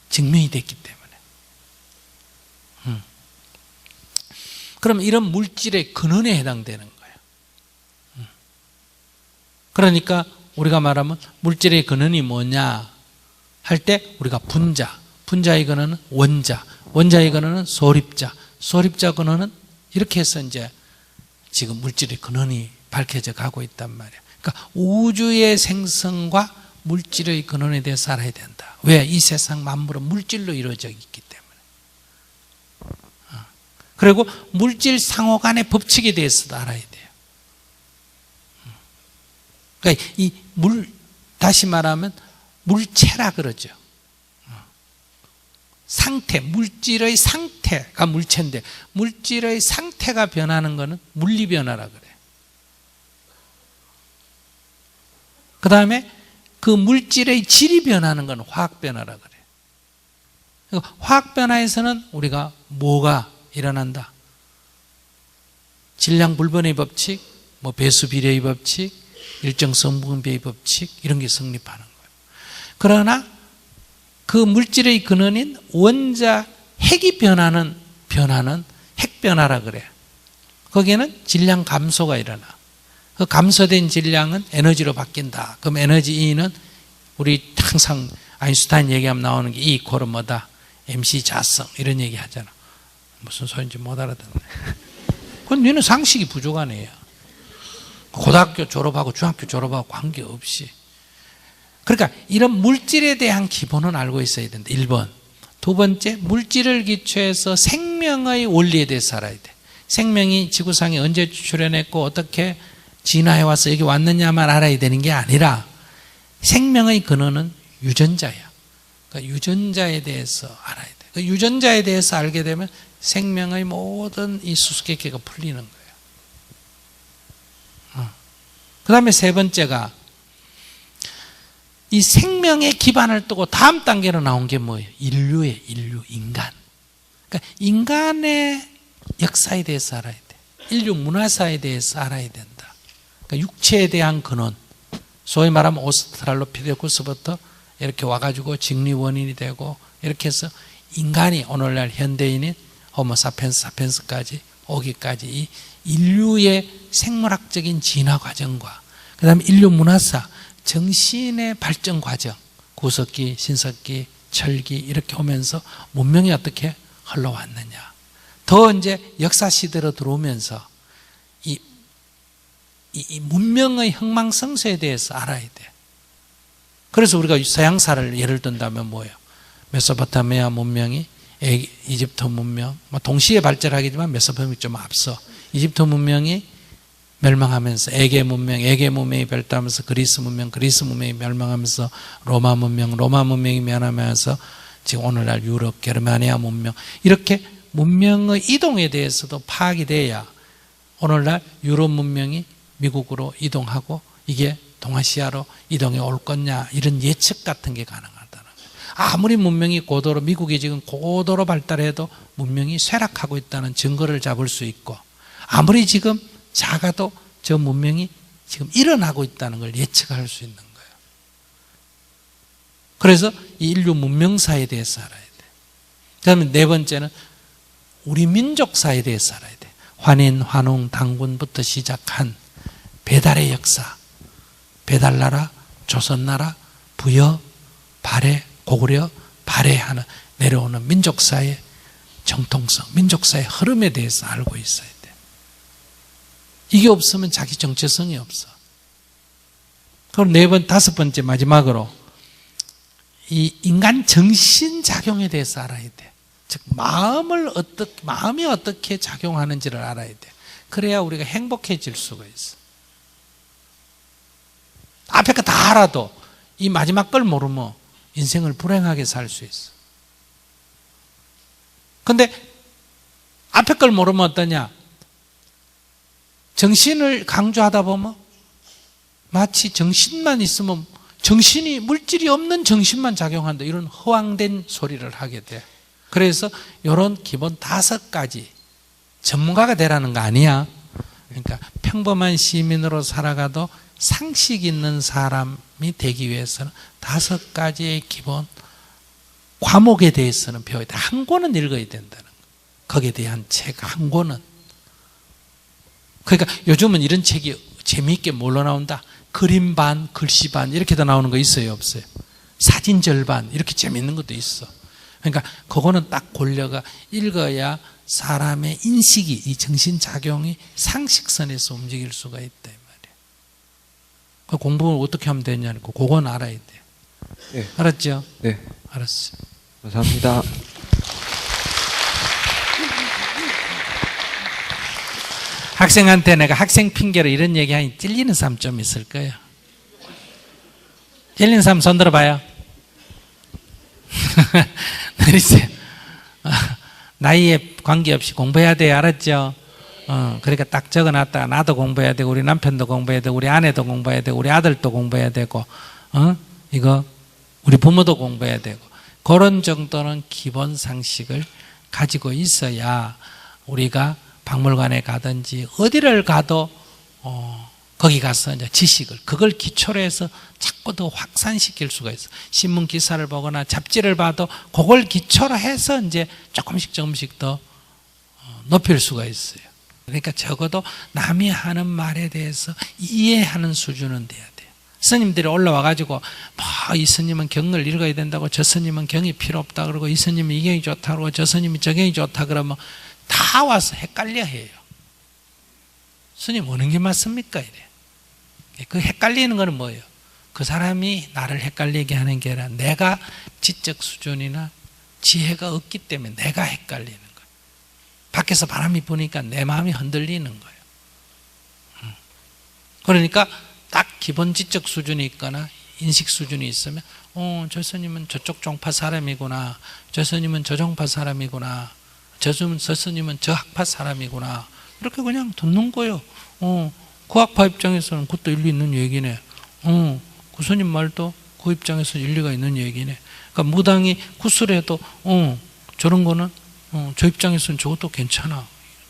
증명이 됐기 때문에. 그럼 이런 물질의 근원에 해당되는 거예요. 그러니까 우리가 말하면 물질의 근원이 뭐냐 할 때 우리가 분자의 근원은 원자의 근원은 소립자 근원은 이렇게 해서 이제 지금 물질의 근원이 밝혀져 가고 있단 말이에요. 그러니까 우주의 생성과 물질의 근원에 대해서 알아야 된다. 왜? 이 세상 만물은 물질로 이루어져 있기 때문에. 그리고 물질 상호 간의 법칙에 대해서도 알아야 돼요. 그러니까 이 다시 말하면 물체라 그러죠. 상태, 물질의 상태가 물체인데 물질의 상태가 변하는 것은 물리 변화라 그래. 그 다음에 그 물질의 질이 변하는 건 화학 변화라 그래. 화학 변화에서는 우리가 뭐가 일어난다? 질량 불변의 법칙, 뭐 배수 비례의 법칙, 일정 성분비의 법칙 이런 게 성립하는 거예요. 그러나 그 물질의 근원인 원자 핵이 변하는 변화는 핵 변화라 그래. 거기에는 질량 감소가 일어나. 그 감소된 질량은 에너지로 바뀐다. 그럼 에너지 E는 우리 항상 아인슈타인 얘기하면 나오는 게 E 이퀄은 뭐다? MC 자성 이런 얘기 하잖아. 무슨 소리인지 못 알아듣네. 그건 너는 상식이 부족한 애야. 고등학교 졸업하고 중학교 졸업하고 관계없이. 그러니까 이런 물질에 대한 기본은 알고 있어야 된다. 1번. 두 번째, 물질을 기초해서 생명의 원리에 대해서 알아야 돼. 생명이 지구상에 언제 출현했고 어떻게 진화해와서 여기 왔느냐만 알아야 되는 게 아니라 생명의 근원은 유전자야. 그러니까 유전자에 대해서 알아야 돼. 그 유전자에 대해서 알게 되면 생명의 모든 이 수수께끼가 풀리는 거예요. 그 다음에 세 번째가 이 생명의 기반을 두고 다음 단계로 나온 게 뭐예요? 인류예요. 인류, 인간. 그러니까 인간의 역사에 대해서 알아야 돼. 인류 문화사에 대해서 알아야 된다. 그러니까 육체에 대한 근원, 소위 말하면 오스트랄로피테쿠스부터 이렇게 와가지고 직립 원인이 되고 이렇게 해서 인간이 오늘날 현대인인 호모사피엔스 사피엔스까지 오기까지 이 인류의 생물학적인 진화 과정과 그 다음에 인류 문화사, 정신의 발전 과정, 구석기, 신석기, 철기 이렇게 오면서 문명이 어떻게 흘러왔느냐. 더 이제 역사 시대로 들어오면서 이 문명의 흥망성쇠에 대해서 알아야 돼. 그래서 우리가 서양사를 예를 든다면 뭐예요? 메소포타미아 문명이 이집트 문명, 동시에 발전하기지만 메소포타미아가 좀 앞서 이집트 문명이 멸망하면서 에게 문명이 발달하면서 그리스 문명이 멸망하면서 로마 문명이 멸망하면서 지금 오늘날 유럽, 게르마니아 문명 이렇게 문명의 이동에 대해서도 파악이 돼야 오늘날 유럽 문명이 미국으로 이동하고 이게 동아시아로 이동해 올 거냐 이런 예측 같은 게 가능하다는 거예요. 아무리 문명이 고도로 미국이 지금 고도로 발달해도 문명이 쇠락하고 있다는 증거를 잡을 수 있고 아무리 지금 작아도 저 문명이 지금 일어나고 있다는 걸 예측할 수 있는 거예요. 그래서 이 인류 문명사에 대해서 알아야 돼. 그 다음에 네 번째는 우리 민족사에 대해서 알아야 돼. 환인, 환웅, 당군부터 시작한 배달의 역사, 배달나라, 조선나라, 부여, 발해, 고구려, 발해하는 내려오는 민족사의 정통성, 민족사의 흐름에 대해서 알고 있어야 돼. 이게 없으면 자기 정체성이 없어. 그럼 다섯 번째 마지막으로 이 인간 정신 작용에 대해서 알아야 돼. 즉 마음이 어떻게 작용하는지를 알아야 돼. 그래야 우리가 행복해질 수가 있어. 앞에 거 다 알아도 이 마지막 걸 모르면 인생을 불행하게 살 수 있어. 근데 앞에 걸 모르면 어떠냐? 정신을 강조하다 보면 마치 정신만 있으면 정신이 물질이 없는 정신만 작용한다 이런 허황된 소리를 하게 돼. 그래서 이런 기본 5가지 전문가가 되라는 거 아니야. 그러니까 평범한 시민으로 살아가도 상식 있는 사람이 되기 위해서는 5가지의 기본 과목에 대해서는 배워야 돼. 한 권은 읽어야 된다는 거. 거기에 대한 책 한 권은. 그러니까 요즘은 이런 책이 재미있게 뭘로 나온다? 그림 반, 글씨 반 이렇게 다 나오는 거 있어요? 없어요? 사진 절반 이렇게 재미있는 것도 있어. 그러니까 그거는 딱 골려가 읽어야 사람의 인식이 이 정신작용이 상식선에서 움직일 수가 있다 이 말이야. 그 공부를 어떻게 하면 되냐는 거 그건 알아야 돼. 네. 알았죠? 네. 알았어. 감사합니다. 학생한테 내가 학생 핑계로 이런 얘기하니 찔리는 사람 좀 있을 거예요. 열린 사람 손 들어봐요. 내리세요. 나이에 관계없이 공부해야 돼요. 알았죠? 그러니까 딱 적어놨다가 나도 공부해야 되고 우리 남편도 공부해야 되고 우리 아내도 공부해야 되고 우리 아들도 공부해야 되고 이거 우리 부모도 공부해야 되고 그런 정도는 기본 상식을 가지고 있어야 우리가 박물관에 가든지 어디를 가도 거기 가서 이제 지식을 그걸 기초로 해서 자꾸 더 확산시킬 수가 있어. 신문 기사를 보거나 잡지를 봐도 그걸 기초로 해서 이제 조금씩 더 높일 수가 있어요. 그러니까 적어도 남이 하는 말에 대해서 이해하는 수준은 돼야 돼요. 스님들이 올라와 가지고 이 스님은 경을 읽어야 된다고 저 스님은 경이 필요 없다 그러고 이 스님은 이 경이 좋다 그러고 저 스님이 저 경이 좋다 그러면 다 와서 헷갈려 해요. 스님 어느 게 맞습니까? 이래. 그 헷갈리는 거는 뭐예요? 그 사람이 나를 헷갈리게 하는 게 아니라 내가 지적 수준이나 지혜가 없기 때문에 내가 헷갈리는 거예요. 밖에서 바람이 부니까 내 마음이 흔들리는 거예요. 그러니까 딱 기본 지적 수준이 있거나 인식 수준이 있으면 저 스님은 저쪽 종파 사람이구나, 저 스님은 저 종파 사람이구나, 저 스님은 저 학파 사람이구나, 이렇게 그냥 듣는 거예요. 그 학파 입장에서는 그것도 일리 있는 얘기네. 그 스님 말도 그 입장에서 일리가 있는 얘기네. 그러니까 무당이 구슬해도 저런 거는 저 입장에서는 저것도 괜찮아.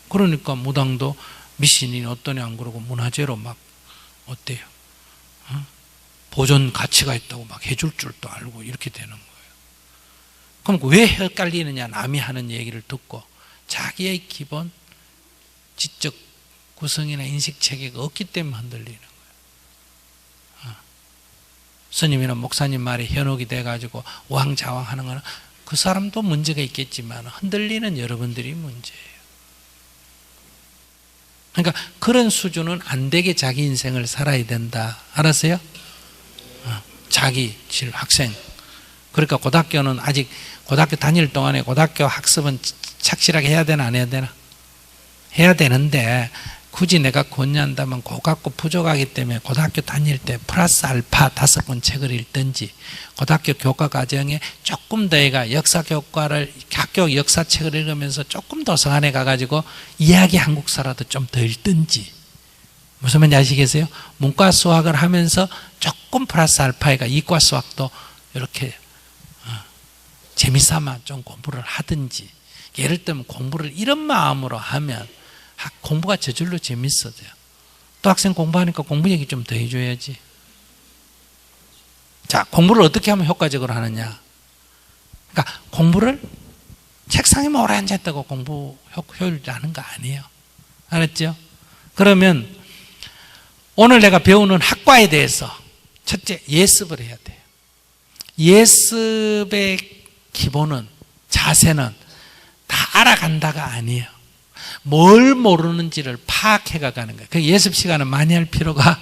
그러니까 무당도 미신이 어떠냐 안 그러고 문화재로 막 어때요? 보존 가치가 있다고 막 해줄 줄도 알고 이렇게 되는 거예요. 그럼 왜 헷갈리느냐? 남이 하는 얘기를 듣고 자기의 기본 지적 구성이나 인식 체계가 없기 때문에 흔들리는 거예요. 스님이나 목사님 말에 현혹이 돼가지고 우왕좌왕하는 거는 그 사람도 문제가 있겠지만 흔들리는 여러분들이 문제예요. 그러니까 그런 수준은 안 되게 자기 인생을 살아야 된다. 알았어요? 자기 학생. 그러니까 고등학교는 아직 고등학교 다닐 동안에 고등학교 학습은 착실하게 해야 되나 안 해야 되나? 해야 되는데 굳이 내가 권유한다면 그거 갖고 부족하기 때문에 고등학교 다닐 때 플러스 알파 5권 책을 읽든지 고등학교 교과 과정에 조금 더 애가 역사 교과를 학교 역사책을 읽으면서 조금 도서관에 가가지고 이야기 한국사라도 좀 더 읽든지 무슨 말인지 아시겠어요? 문과 수학을 하면서 조금 플러스 알파가 이과 수학도 이렇게 재미삼아 좀 공부를 하든지 예를 들면 공부를 이런 마음으로 하면 공부가 저절로 재밌어져요. 또 학생 공부하니까 공부 얘기 좀 더 해줘야지. 자, 공부를 어떻게 하면 효과적으로 하느냐? 그러니까 공부를 책상에 오래 앉아있다고 공부 효율이 나는 거 아니에요. 알았죠? 그러면 오늘 내가 배우는 학과에 대해서 첫째 예습을 해야 돼요. 예습의 기본은 자세는 다 알아간다가 아니에요. 뭘 모르는지를 파악해가 가는 거예요. 그 예습 시간은 많이 할 필요가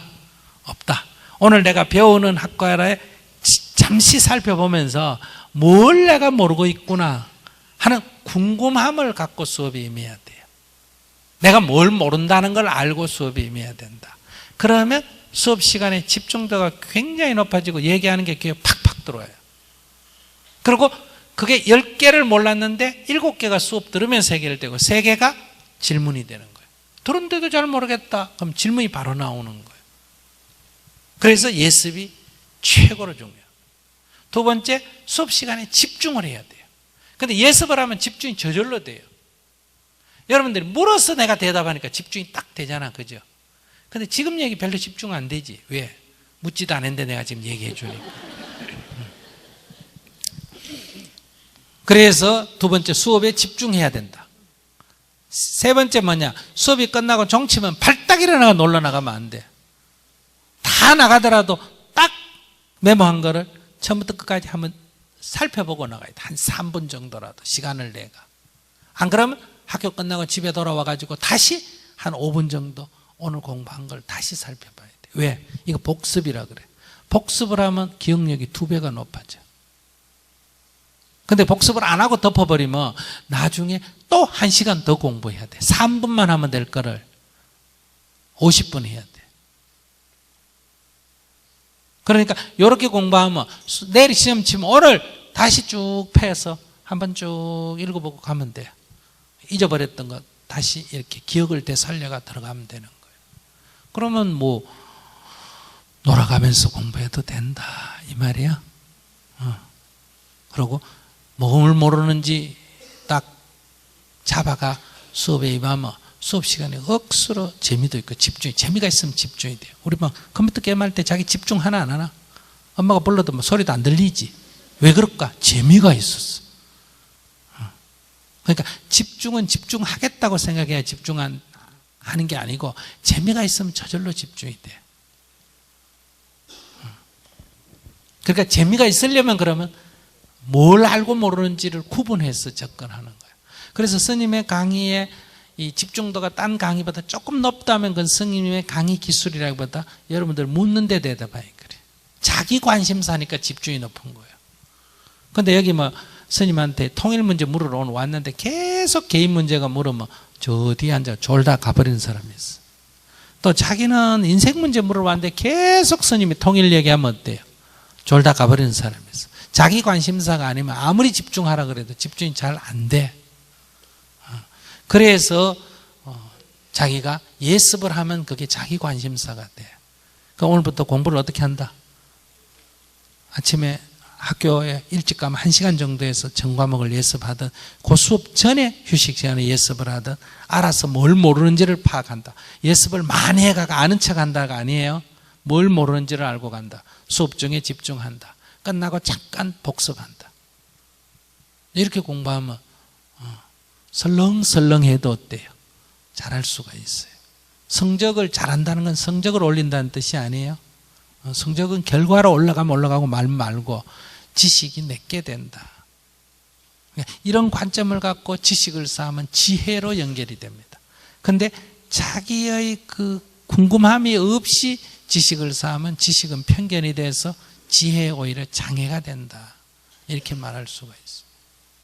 없다. 오늘 내가 배우는 학과에 잠시 살펴보면서 뭘 내가 모르고 있구나 하는 궁금함을 갖고 수업이 임해야 돼요. 내가 뭘 모른다는 걸 알고 수업이 임해야 된다. 그러면 수업 시간에 집중도가 굉장히 높아지고 얘기하는 게 귀에 팍팍 들어와요. 그리고 그게 10개를 몰랐는데 7개가 수업 들으면서 해결되고 3개가 질문이 되는 거예요. 들었는데도 잘 모르겠다. 그럼 질문이 바로 나오는 거예요. 그래서 예습이 최고로 중요해요. 두 번째, 수업 시간에 집중을 해야 돼요. 근데 예습을 하면 집중이 저절로 돼요. 여러분들이 물어서 내가 대답하니까 집중이 딱 되잖아. 그죠? 근데 지금 얘기 별로 집중 안 되지. 왜? 묻지도 않았는데 내가 지금 얘기해 주니까. 그래서 두 번째, 수업에 집중해야 된다. 세 번째 뭐냐? 수업이 끝나고 종치면 발딱 일어나가 놀러 나가면 안 돼. 다 나가더라도 딱 메모한 거를 처음부터 끝까지 한번 살펴보고 나가야 돼. 한 3분 정도라도 시간을 내가. 안 그러면 학교 끝나고 집에 돌아와가지고 다시 한 5분 정도 오늘 공부한 걸 다시 살펴봐야 돼. 왜? 이거 복습이라 그래. 복습을 하면 기억력이 2배가 높아져. 근데 복습을 안 하고 덮어버리면 나중에 또 1시간 더 공부해야 돼. 3분만 하면 될 거를 50분 해야 돼. 그러니까 이렇게 공부하면 내일 시험 치면 오늘 다시 쭉 패서 한번 쭉 읽어보고 가면 돼요. 잊어버렸던 것 다시 이렇게 기억을 되살려가 들어가면 되는 거예요. 그러면 뭐 놀아가면서 공부해도 된다 이 말이야. 그리고 뭘 모르는지 딱 잡아가 수업에 임하면 수업 시간에 억수로 재미도 있고 재미가 있으면 집중이 돼요. 우리 막 컴퓨터 게임할 때 자기 집중 하나 안 하나? 엄마가 불러도 뭐 소리도 안 들리지. 왜 그럴까? 재미가 있었어. 그러니까 집중은 집중하겠다고 생각해야 하는 게 아니고 재미가 있으면 저절로 집중이 돼. 그러니까 재미가 있으려면 그러면 뭘 알고 모르는지를 구분해서 접근하는 거예요. 그래서 스님의 강의에 이 집중도가 딴 강의보다 조금 높다면 그건 스님의 강의 기술이라기보다 여러분들 묻는 데 대답하니 그래. 자기 관심사니까 집중이 높은 거예요. 근데 여기 뭐 스님한테 통일 문제 물으러 왔는데 계속 개인 문제가 물으면 저 뒤에 앉아 졸다 가버리는 사람이 있어. 또 자기는 인생 문제 물으러 왔는데 계속 스님이 통일 얘기하면 어때요? 졸다 가버리는 사람이 있어. 자기 관심사가 아니면 아무리 집중하라 그래도 집중이 잘 안 돼. 그래서 자기가 예습을 하면 그게 자기 관심사가 돼. 그러니까 오늘부터 공부를 어떻게 한다? 아침에 학교에 일찍 가면 1시간 정도에서 전과목을 예습하든 그 수업 전에 휴식 시간에 예습을 하든 알아서 뭘 모르는지를 파악한다. 예습을 많이 해가 아는 척 한다가 아니에요. 뭘 모르는지를 알고 간다. 수업 중에 집중한다. 끝나고 잠깐 복습한다. 이렇게 공부하면 설렁설렁해도 어때요? 잘할 수가 있어요. 성적을 잘한다는 건 성적을 올린다는 뜻이 아니에요. 성적은 결과로 올라가면 올라가고 말면 말고 지식이 내게 된다. 이런 관점을 갖고 지식을 쌓으면 지혜로 연결이 됩니다. 그런데 자기의 그 궁금함이 없이 지식을 쌓으면 지식은 편견이 돼서 지혜에 오히려 장애가 된다. 이렇게 말할 수가 있습니다.